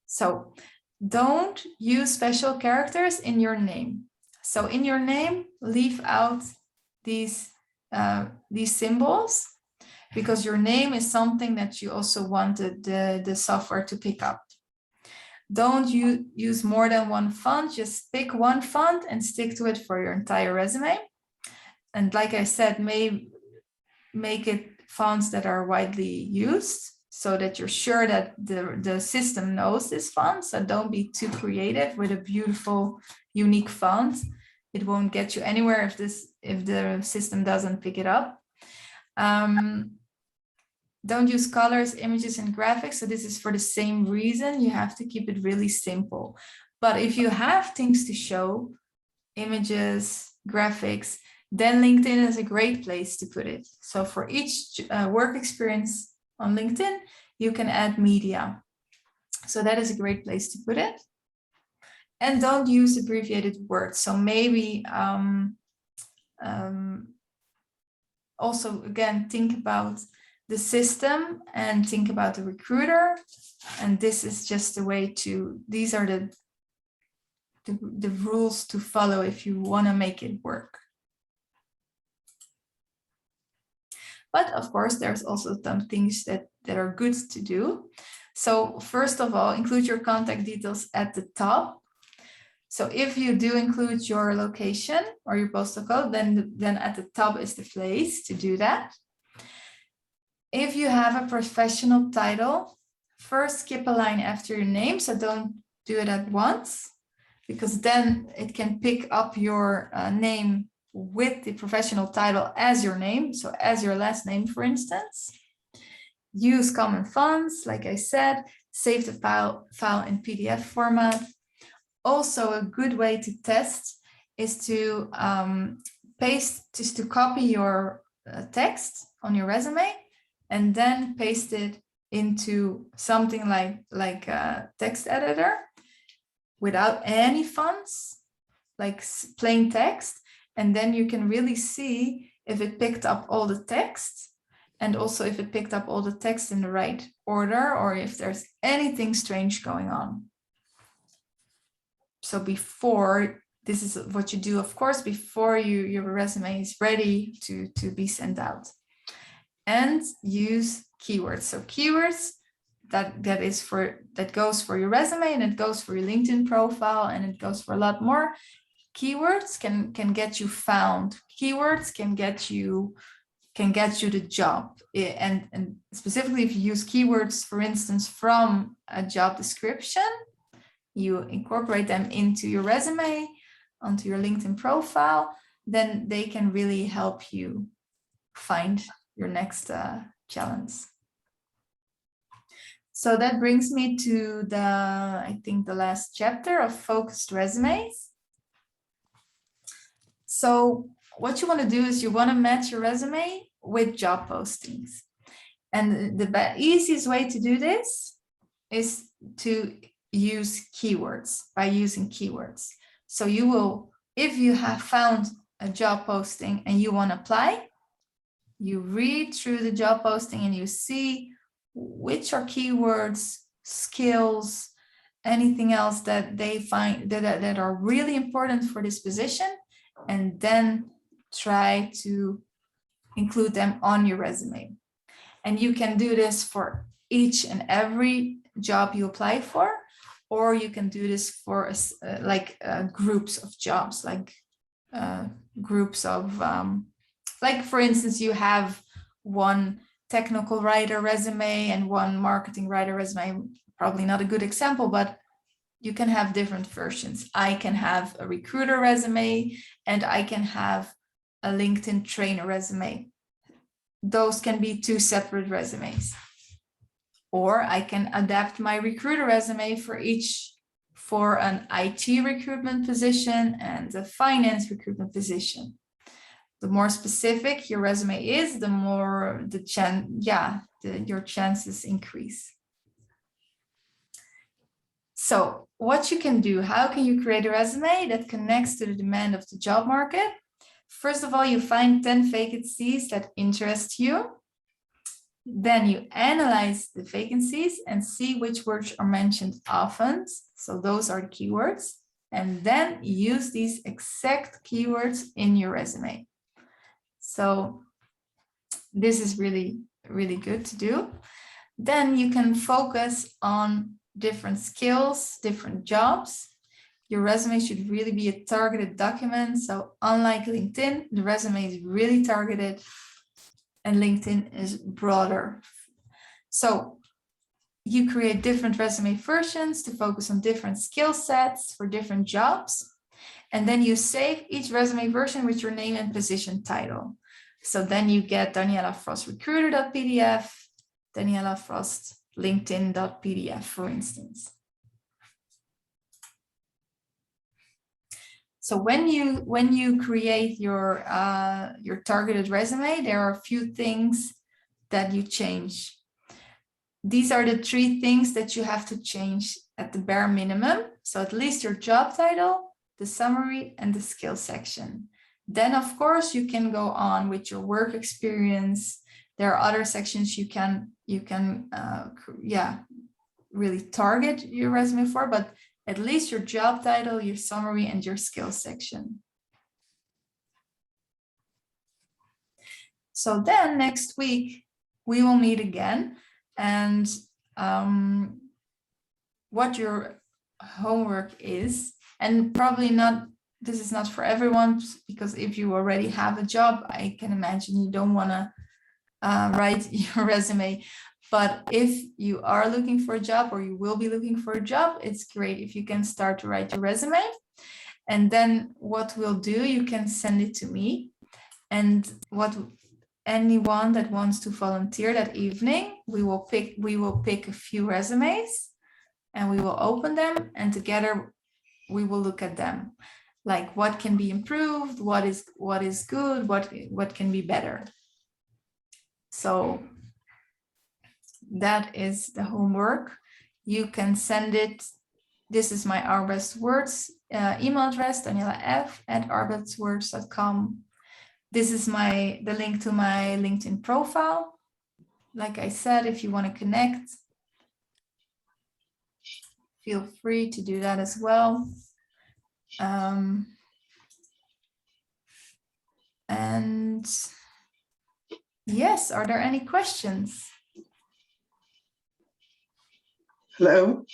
So don't use special characters in your name. So in your name, leave out these symbols, because your name is something that you also wanted the software to pick up. Don't use more than one font. Just pick one font and stick to it for your entire resume. And like I said, make it fonts that are widely used so that you're sure that the system knows this font. So don't be too creative with a beautiful, unique font. It won't get you anywhere if the system doesn't pick it up. Don't use colors, images, and graphics. So this is for the same reason. You have to keep it really simple. But if you have things to show, images, graphics, then LinkedIn is a great place to put it. So for each work experience on LinkedIn, you can add media. So that is a great place to put it. And don't use abbreviated words. So maybe also, again, think about the system and think about the recruiter. And this is just a way to, these are the rules to follow if you want to make it work. But of course, there's also some things that are good to do. So first of all, include your contact details at the top. So if you do include your location or your postal code, then at the top is the place to do that. If you have a professional title, first skip a line after your name. So don't do it at once, because then it can pick up your name with the professional title as your name. So as your last name, for instance. Use common fonts, like I said, save the file in PDF format. Also, a good way to test is to copy your text on your resume and then paste it into something like a text editor without any fonts, like plain text. And then you can really see if it picked up all the text, and also if it picked up all the text in the right order, or if there's anything strange going on. So before, this is what you do, of course, before your resume is ready to be sent out. And use keywords. So keywords that goes for your resume, and it goes for your LinkedIn profile, and it goes for a lot more. Keywords can get you found. Keywords can get you the job. And specifically, if you use keywords, for instance, from a job description, you incorporate them into your resume, onto your LinkedIn profile, then they can really help you find your next challenge. So that brings me to I think the last chapter of focused resumes. So what you want to do is you want to match your resume with job postings. And the easiest way to do this is to use keywords, by using keywords. So you will, if you have found a job posting and you want to apply, you read through the job posting and you see which are keywords, skills, anything else that they find that are really important for this position, and then try to include them on your resume. And you can do this for each and every job you apply for, or you can do this for groups of jobs, like groups of, like for instance, you have one technical writer resume and one marketing writer resume. Probably not a good example, but you can have different versions. I can have a recruiter resume and I can have a LinkedIn trainer resume. Those can be two separate resumes. Or I can adapt my recruiter resume for an IT recruitment position and a finance recruitment position. The more specific your resume is, the more your chances increase. So what you can do, how can you create a resume that connects to the demand of the job market? First of all, you find 10 vacancies that interest you. Then you analyze the vacancies and see which words are mentioned often. So those are the keywords. And then use these exact keywords in your resume. So this is really, really good to do. Then you can focus on different skills, different jobs. Your resume should really be a targeted document. So unlike LinkedIn, the resume is really targeted and LinkedIn is broader. So you create different resume versions to focus on different skill sets for different jobs. And then you save each resume version with your name and position title. So then you get Daniella Frost recruiter.pdf, Daniella Frost LinkedIn.pdf, for instance. So when you create your targeted resume, there are a few things that you change. These are the 3 things that you have to change at the bare minimum. So at least your job title, the summary, and the skill section. Then, of course, you can go on with your work experience. There are other sections you can really target your resume for, but at least your job title, your summary, and your skill section. So then next week, we will meet again, and what your homework is, and probably not, this is not for everyone, because if you already have a job, I can imagine you don't want to write your resume. But if you are looking for a job, or you will be looking for a job, it's great if you can start to write your resume. And then what we'll do, you can send it to me. And anyone that wants to volunteer that evening, we will pick a few resumes and we will open them, and together we will look at them. Like what can be improved, what is good, what can be better. So that is the homework. You can send it. This is my Our Best Words email address, daniella.f@ourbestwords.com. This is the link to my LinkedIn profile. Like I said, if you want to connect, feel free to do that as well. And yes, are there any questions? Hello?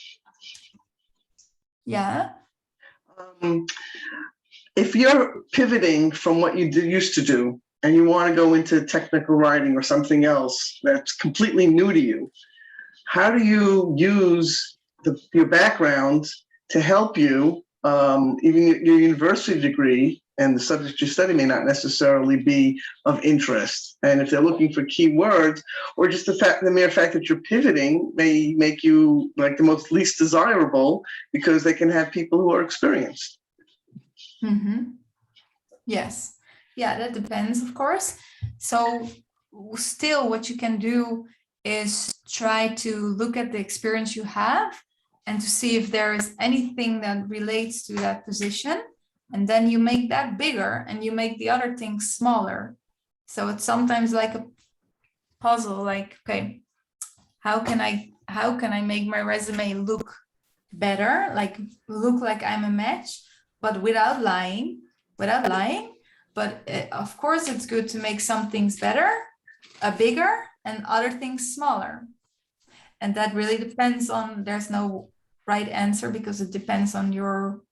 Yeah. If you're pivoting from what you used to do and you want to go into technical writing or something else that's completely new to you, how do you use your background to help you? Even your university degree and the subject you study may not necessarily be of interest. And if they're looking for keywords, or just the mere fact that you're pivoting may make you like the most least desirable, because they can have people who are experienced. Mm-hmm. Yes. Yeah, that depends, of course. So still what you can do is try to look at the experience you have and to see if there is anything that relates to that position. And then you make that bigger and you make the other things smaller. So it's sometimes like a puzzle, like, okay, how can I make my resume look better, like look like I'm a match, but without lying. But of course, it's good to make some things better, bigger, and other things smaller. And that really depends on, there's no right answer, because it depends on your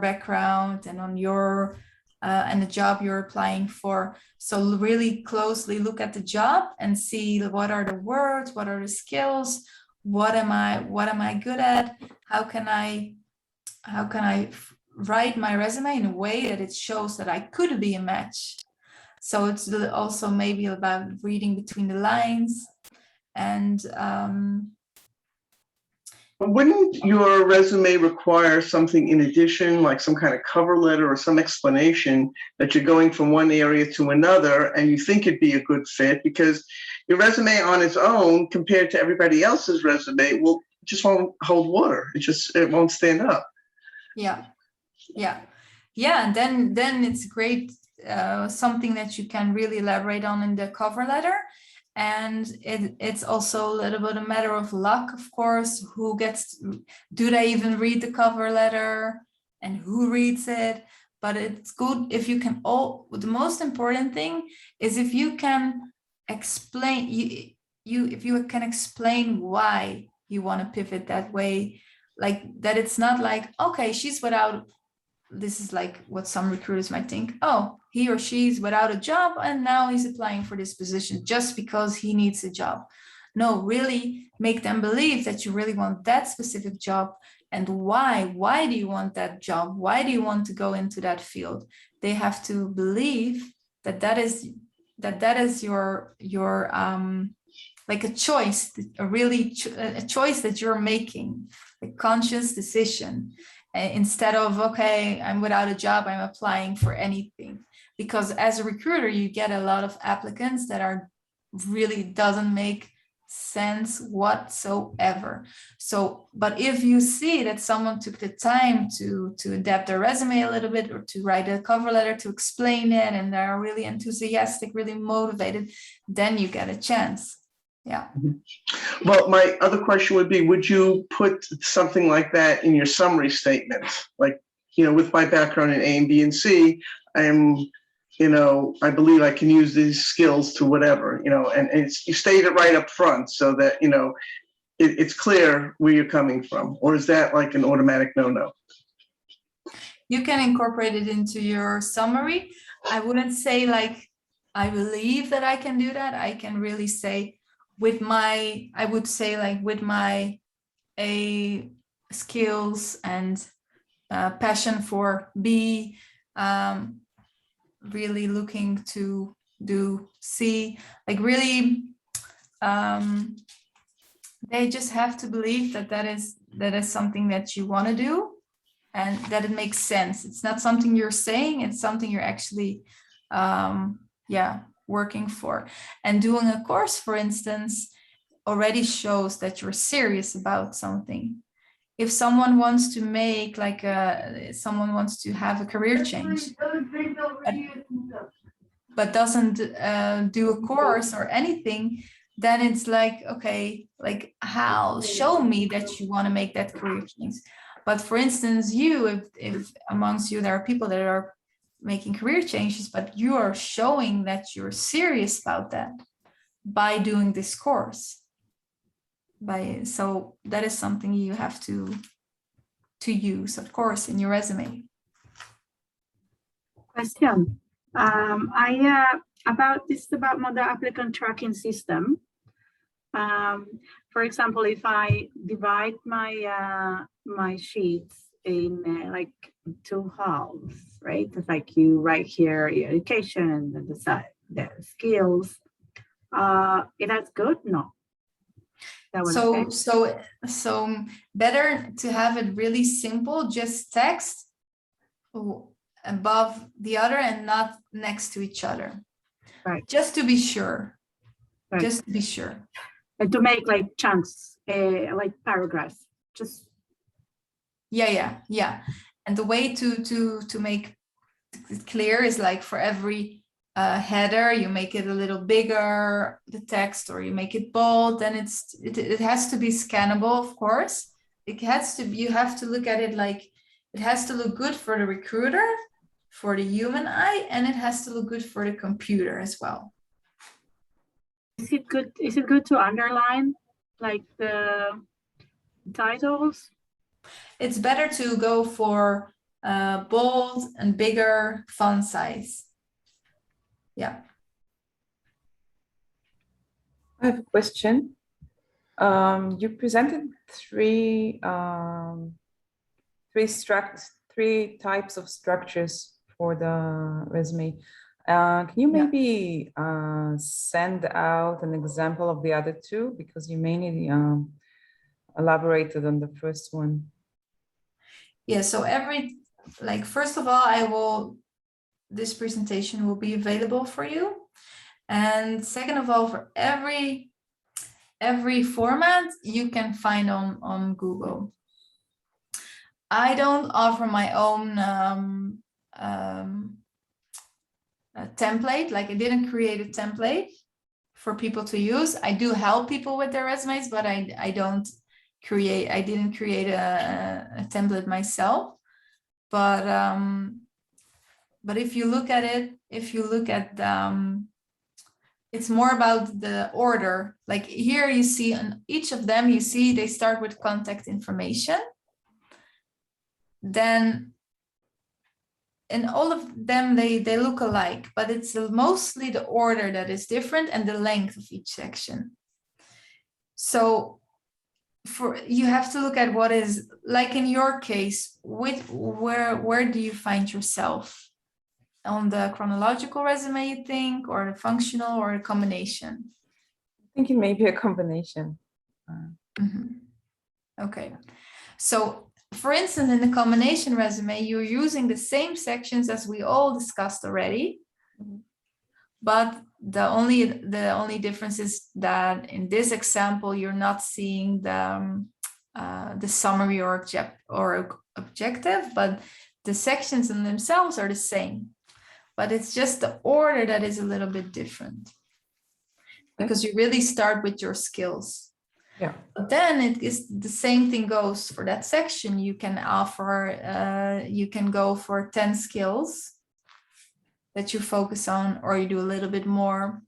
background and on your and the job you're applying for. So really closely look at the job and see what are the words, what are the skills, what am I good at? How can I write my resume in a way that it shows that I could be a match? So it's also maybe about reading between the lines. And wouldn't your resume require something in addition, like some kind of cover letter or some explanation that you're going from one area to another and you think it'd be a good fit? Because your resume on its own compared to everybody else's resume just won't hold water. It won't stand up. Yeah. And then it's great, something that you can really elaborate on in the cover letter. And it's also a little bit a matter of luck, of course. Do they even read the cover letter, and who reads it? But it's good if you can. The most important thing is if you can explain. If you can explain why you want to pivot that way, like that. It's not like, okay, she's without, this is like what some recruiters might think, oh, he or she's without a job and now he's applying for this position just because he needs a job. No, really make them believe that you really want that specific job. And why do you want that job? Why do you want to go into that field? They have to believe that that is your like a choice, a choice that you're making, a conscious decision, instead of, okay, I'm without a job, I'm applying for anything. Because as a recruiter, you get a lot of applicants that are really doesn't make sense whatsoever. So, but if you see that someone took the time to adapt their resume a little bit, or to write a cover letter to explain it, and they're really enthusiastic, really motivated, then you get a chance. Yeah. Well, my other question would be, would you put something like that in your summary statement? Like, with my background in A and B and C, I believe I can use these skills to whatever, and you state it right up front so that, it's clear where you're coming from. Or is that like an automatic no-no? You can incorporate it into your summary. I wouldn't say like, I believe that I can do that. I can really say with my A skills and passion for B, really looking to do C, like really, they just have to believe that is something that you want to do, and that it makes sense. It's not something you're saying, it's something you're actually working for. And doing a course, for instance, already shows that you're serious about something. If someone wants to make someone wants to have a career change, but doesn't do a course or anything, then it's like, okay, like how, show me that you want to make that career change. But for instance, if amongst you there are people that are making career changes, but you are showing that you're serious about that by doing this course. So that is something you have to use, of course, in your resume. Question. About model applicant tracking system. For example, if I divide my sheets in like two halves, right? It's like you write here your education and then the skills. That's good? No. So better to have it really simple, just text above the other and not next to each other. Right. Just to be sure. Right. Just to be sure. And to make like chunks, like paragraphs. Just. Yeah. And the way to make it clear is like for every header, you make it a little bigger, the text, or you make it bold. Then it has to be scannable, of course. You have to look at it like it has to look good for the recruiter, for the human eye, and it has to look good for the computer as well. Is it good to underline like the titles? It's better to go for bold and bigger font size. Yeah. I have a question. You presented three types of structures for the resume. Can you maybe send out an example of the other two, because you mainly elaborated on the first one? Yeah. So first of all, this presentation will be available for you. And second of all, for every format you can find on Google. I don't offer my own template. Like I didn't create a template for people to use. I do help people with their resumes, but I didn't create a template myself. But if you look at it, if it's more about the order. Like here you see on each of them, you see they start with contact information. Then in all of them, they look alike, but it's mostly the order that is different and the length of each section. So you have to look at what is, like in your case, where do you find yourself? On the chronological resume, you think, or the functional, or a combination? I think it may be a combination. Okay, so for instance, in the combination resume, you're using the same sections as we all discussed already, but the only difference is that in this example, you're not seeing the summary or objective, but the sections in themselves are the same. But it's just the order that is a little bit different, because you really start with your skills. Yeah. But then it is the same thing goes for that section. You can offer, you can go for 10 skills that you focus on, or you do a little bit more.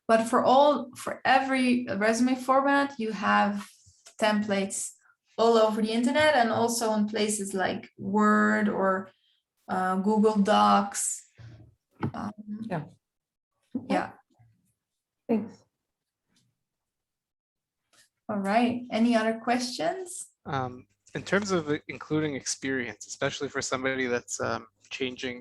But for every resume format, you have templates all over the internet, and also in places like Word or Google Docs. Yeah. Thanks. All right. Any other questions? In terms of including experience, especially for somebody that's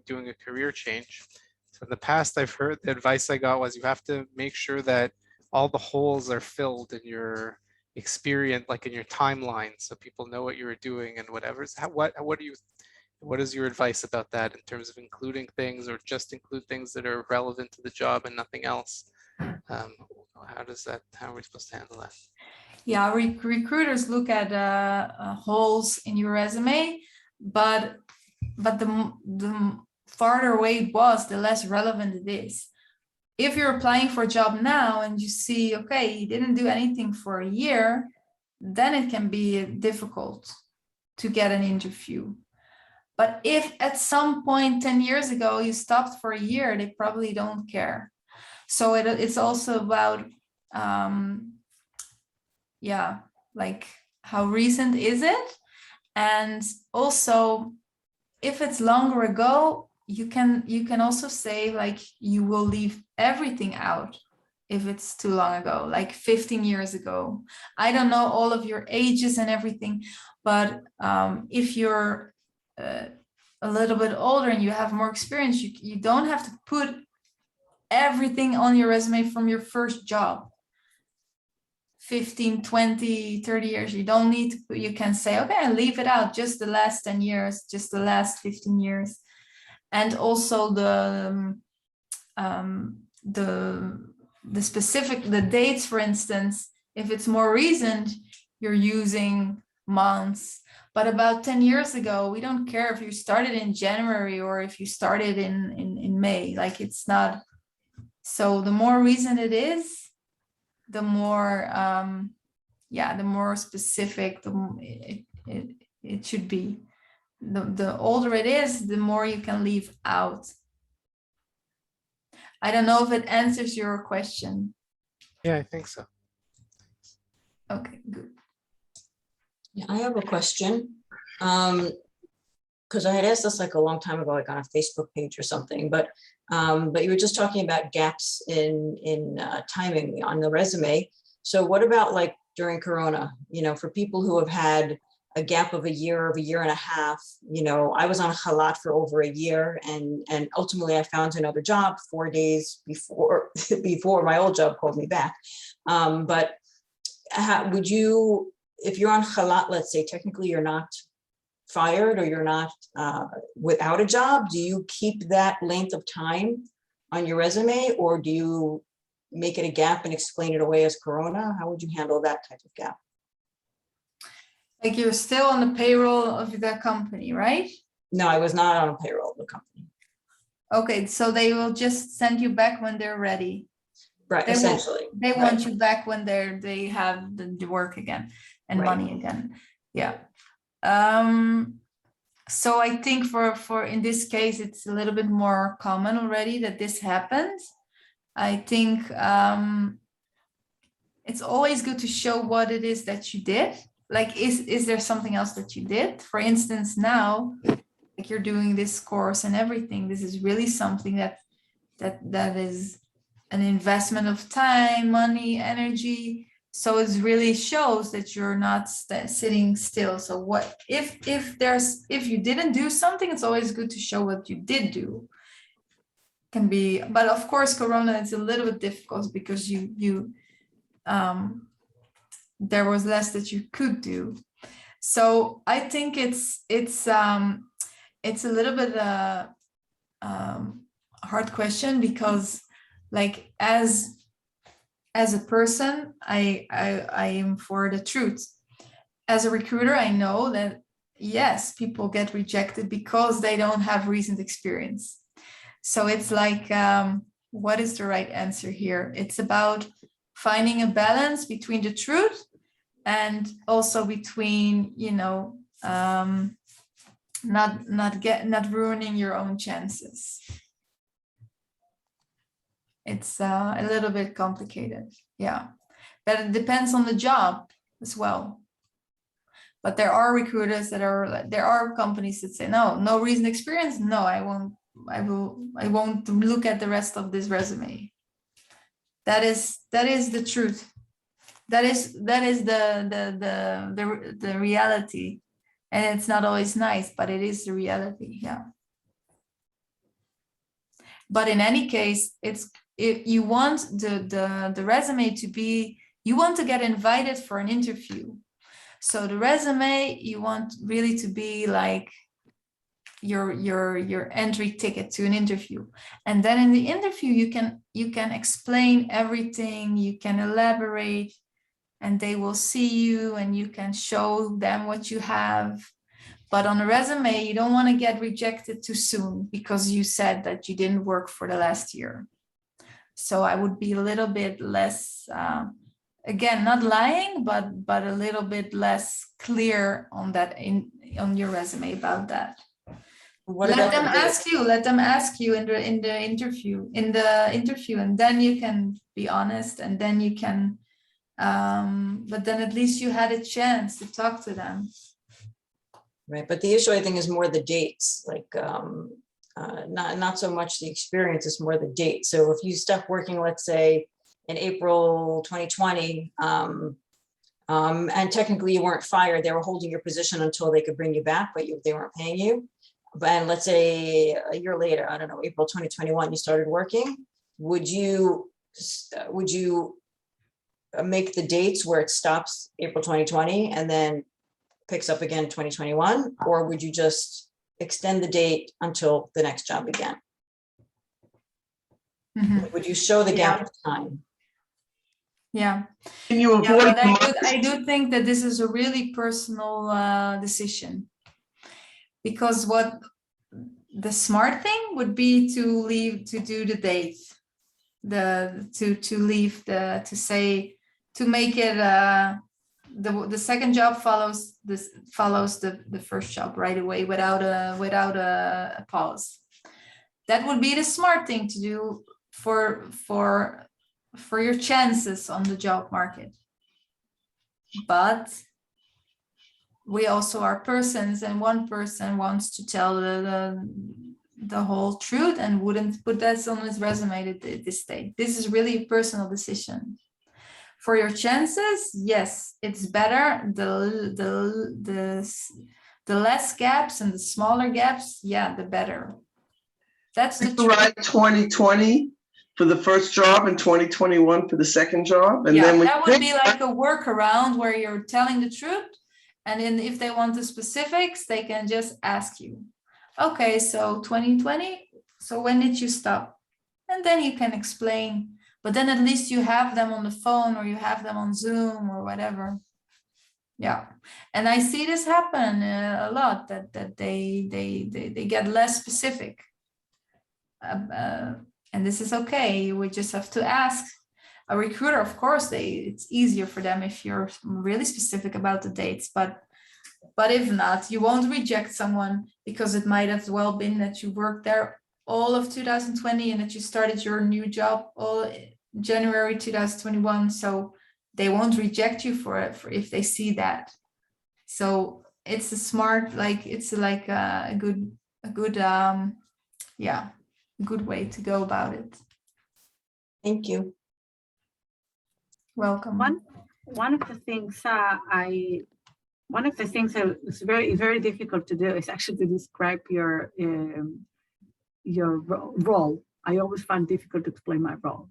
doing a career change. So in the past, I've heard the advice I got was you have to make sure that all the holes are filled in your experience, like in your timeline, so people know what you were doing and whatever. What is your advice about that in terms of including things, or just include things that are relevant to the job and nothing else? How are we supposed to handle that? Yeah, recruiters look at holes in your resume, but the farther away it was, the less relevant it is. If you're applying for a job now and you see, okay, you didn't do anything for a year, then it can be difficult to get an interview. But if at some point 10 years ago you stopped for a year, they probably don't care. So it's also about, like how recent is it? And also, if it's longer ago, you can also say like you will leave everything out if it's too long ago, like 15 years ago. I don't know all of your ages and everything, but if you're a little bit older and you have more experience, you don't have to put everything on your resume from your first job. 15, 20, 30 years, you don't need to put, you can say, okay, I leave it out, just the last 10 years, just the last 15 years. And also the specific, the dates, for instance, if it's more recent, you're using months. But about 10 years ago, we don't care if you started in January or if you started in May, like it's not. So the more recent it is, the more, the more specific it should be. The older it is, the more you can leave out. I don't know if it answers your question. Yeah, I think so. Okay, good. Yeah, I have a question. Because I had asked this like a long time ago, like on a Facebook page or something, but you were just talking about gaps in timing on the resume. So what about like during Corona, for people who have had a gap of a year and a half, I was on Halat for over a year, and ultimately I found another job 4 days before my old job called me back. But would you, if you're on Halat, let's say technically you're not fired or you're not without a job, do you keep that length of time on your resume, or do you make it a gap and explain it away as Corona? How would you handle that type of gap? Like you're still on the payroll of the company, right? No, I was not on a payroll of the company. Okay, so they will just send you back when they're ready. Right, essentially. They want you back when they have the work again and money again. Yeah. So I think for in this case, it's a little bit more common already that this happens. I think it's always good to show what it is that you did. Like, is there something else that you did? For instance, now, like you're doing this course and everything, this is really something that is an investment of time, money, energy. So it really shows that you're not sitting still. So what if you didn't do something, it's always good to show what you did do. Can be, but of course, Corona is a little bit difficult because there was less that you could do. So I think it's a little bit a hard question, because like as a person, I am for the truth. As a recruiter, I know that yes, people get rejected because they don't have recent experience. So it's like, what is the right answer here? It's about finding a balance between the truth and also between, not ruining your own chances. It's a little bit complicated, yeah. But it depends on the job as well. But there are recruiters there are companies that say, no recent experience, no, I won't look at the rest of this resume. That is the truth. That is the reality. And it's not always nice, but it is the reality, yeah. But in any case, you want the resume to be, you want to get invited for an interview. So the resume, you want really to be like your entry ticket to an interview. And then in the interview, you can explain everything, you can elaborate, and they will see you and you can show them what you have. But on a resume, you don't want to get rejected too soon because you said that you didn't work for the last year. So I would be a little bit less, again, not lying, but a little bit less clear on that on your resume about that. Let them ask you in the interview, and then you can be honest, and then you can, but then at least you had a chance to talk to them. Right, but the issue I think is more the dates, like not so much the experience, it's more the date. So if you stopped working, let's say in April 2020, and technically you weren't fired, they were holding your position until they could bring you back, but they weren't paying you. And let's say a year later, I don't know, April 2021, you started working. Would you make the dates where it stops April 2020 and then picks up again 2021, or would you just extend the date until the next job began? Mm-hmm. Would you show the gap of time? Yeah. Can you avoid? I do think that this is a really personal decision, because what the smart thing would be to leave, to do the date, to make it the second job follows the first job right away without a pause. That would be the smart thing to do for your chances on the job market. But we also are persons, and one person wants to tell the whole truth and wouldn't put that on his resume at this stage. This is really a personal decision. For your chances, yes, it's better. The less gaps and the smaller gaps, yeah, the better. That's the truth. Right, 2020 for the first job and 2021 for the second job, and yeah, then that would be like a workaround where you're telling the truth. And then if they want the specifics, they can just ask you, okay, so 2020, so when did you stop? And then you can explain, but then at least you have them on the phone or you have them on Zoom or whatever. Yeah, and I see this happen a lot, that they get less specific. And this is okay, we just have to ask. A recruiter, of course, it's easier for them if you're really specific about the dates, but But if not, you won't reject someone because it might have well been that you worked there all of 2020 and that you started your new job all January 2021. So they won't reject you for it if they see that. So it's a smart, like it's like a good yeah, good way to go about it. Thank you. Welcome. One of the things that is very difficult to do is actually to describe your role. I always find it difficult to explain my role.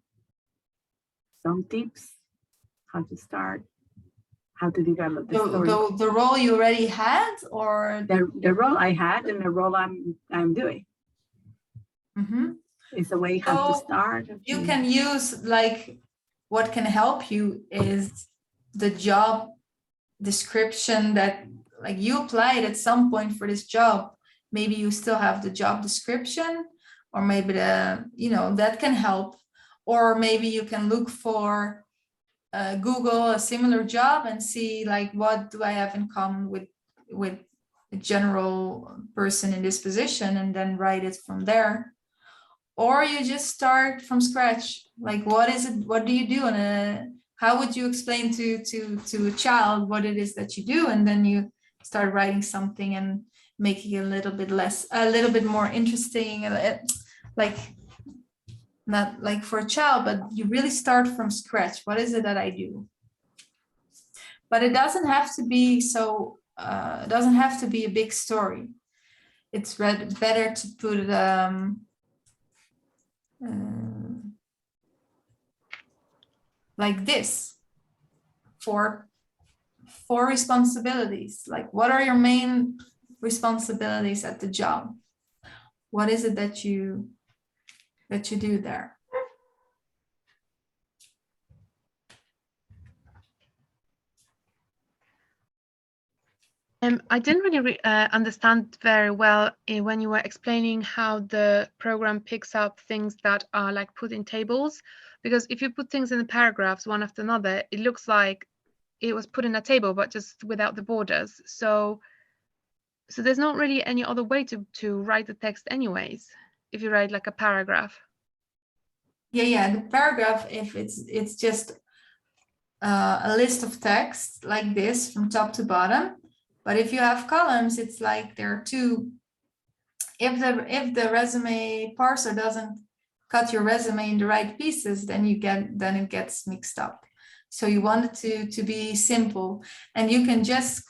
Some tips, how to start, how to develop the story. The role you already had, or the role I had and the role I'm doing. Mm-hmm. Is a way how to start. You can use, like, what can help you is the job description that, like, you applied at some point for this job. Maybe you still have the job description, or maybe that can help. Or maybe you can look for Google a similar job and see, like, what do I have in common with a general person in this position, and then write it from there. Or you just start from scratch. Like, what is it? What do you do? And how would you explain to a child what it is that you do? And then you start writing something and making it a little bit more interesting. Like, not like for a child, but you really start from scratch. What is it that I do? But it doesn't have to be so. It doesn't have to be a big story. It's better to put it. Like this, for responsibilities. Like, what are your main responsibilities at the job? What is it that you do there? I didn't really understand very well when you were explaining how the program picks up things that are like put in tables, because if you put things in the paragraphs one after another, it looks like it was put in a table, but just without the borders. So there's not really any other way to write the text anyways, if you write like a paragraph. Yeah, the paragraph, if it's just a list of text like this from top to bottom. But if you have columns, it's like there are two. If the resume parser doesn't cut your resume in the right pieces, then it gets mixed up. So you want it to be simple, and you can just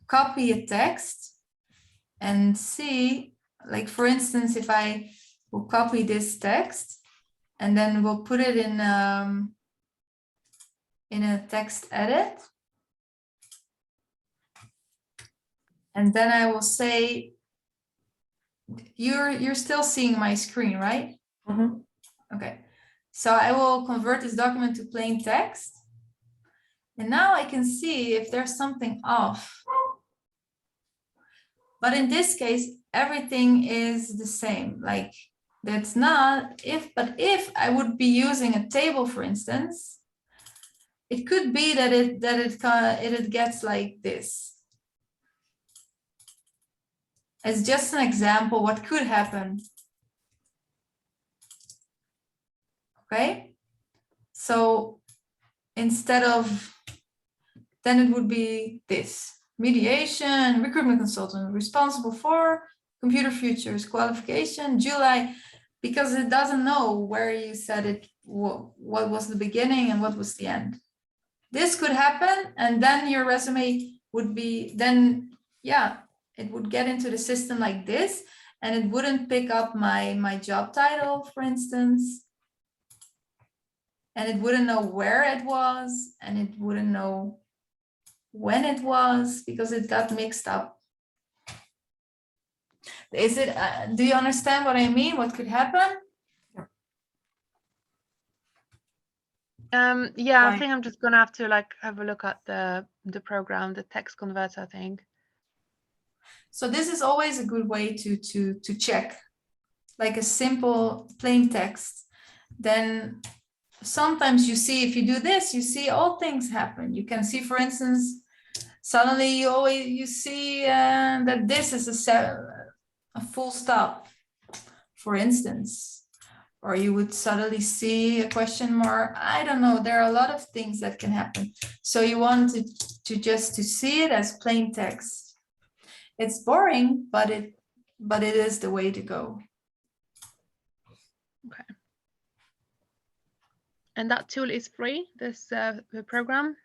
copy a text and see, like, for instance, if I will copy this text and then we'll put it in a text edit. And then I will say, you're still seeing my screen, right? Mm-hmm. Okay. So I will convert this document to plain text. And now I can see if there's something off. But in this case, everything is the same. Like, that's not but if I would be using a table, for instance, it could be that it gets like this. It's just an example what could happen. Okay, so instead of, then it would be this: mediation, recruitment consultant, responsible for computer futures, qualification, July, because it doesn't know where you said it, what was the beginning and what was the end. This could happen, and then your resume would be, it would get into the system like this, and it wouldn't pick up my job title, for instance. And it wouldn't know where it was, and it wouldn't know when it was, because it got mixed up. Is it, do you understand what I mean? What could happen? Yeah, I think I'm just gonna have to have a look at the program, the text converter, I think. So this is always a good way to check, like a simple plain text. Then sometimes you see, if you do this, you see all things happen. You can see, for instance, suddenly you see that this is a full stop, for instance, or you would suddenly see a question mark. I don't know. There are a lot of things that can happen. So you want to just to see it as plain text. It's boring, but it is the way to go. Okay. And that tool is free, this the program?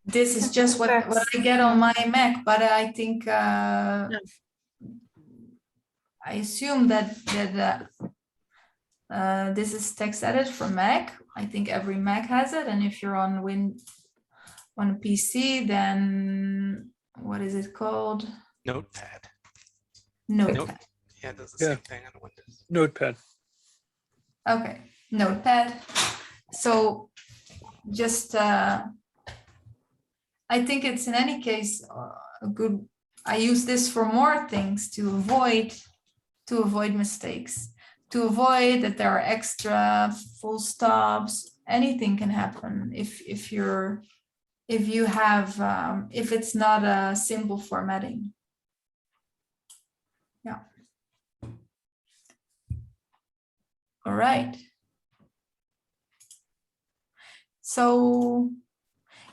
This is just what I get on my Mac, but I think I assume that this is TextEdit for Mac. I think every Mac has it, and if you're on a PC, then what is it called? Notepad. Notepad. Yeah, it does the same thing on Windows. Notepad. Okay, Notepad. So just I think it's in any case a good. I use this for more things to avoid mistakes, to avoid that there are extra full stops. Anything can happen if it's not a simple formatting. Yeah. All right. So,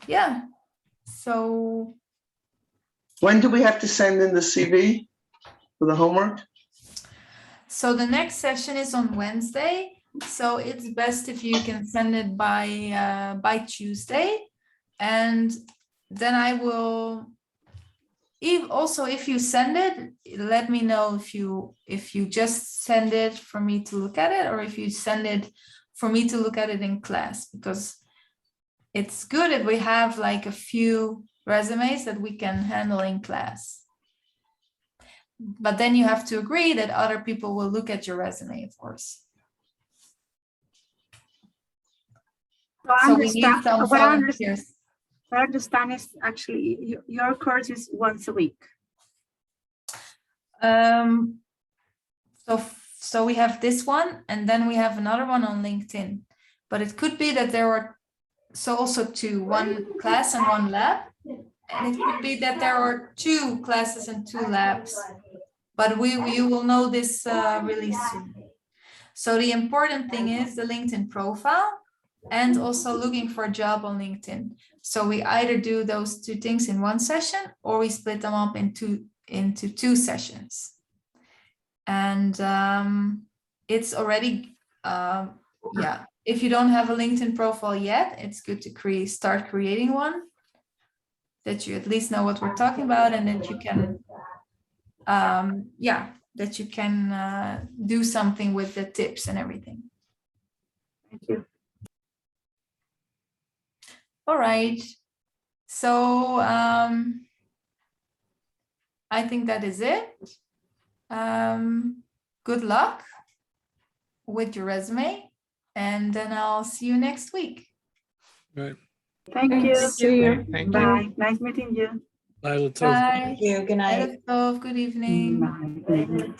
yeah. So When do we have to send in the CV for the homework? So the next session is on Wednesday. So it's best if you can send it by Tuesday, and then I will. If you send it, let me know if you just send it for me to look at it, or if you send it for me to look at it in class, because it's good if we have like a few resumes that we can handle in class. But then you have to agree that other people will look at your resume, of course. So we need some volunteers. What I understand is actually your course is once a week. So we have this one, and then we have another one on LinkedIn. But it could be that there were also one class and one lab. And it could be that there are 2 classes and 2 labs. But you will know this really soon. So the important thing is the LinkedIn profile and also looking for a job on LinkedIn. So we either do those 2 things in one session, or we split them up into 2 sessions. And it's already, if you don't have a LinkedIn profile yet, it's good to start creating one, that you at least know what we're talking about, and that you can that you can do something with the tips and everything. Thank you. All right. So I think that is it. Good luck with your resume, and then I'll see you next week. Right. Thank you. See you. Thank you. Bye. Nice meeting you. Bye, Latov. Bye. Thank you. Good night. Good evening. Bye. Good evening.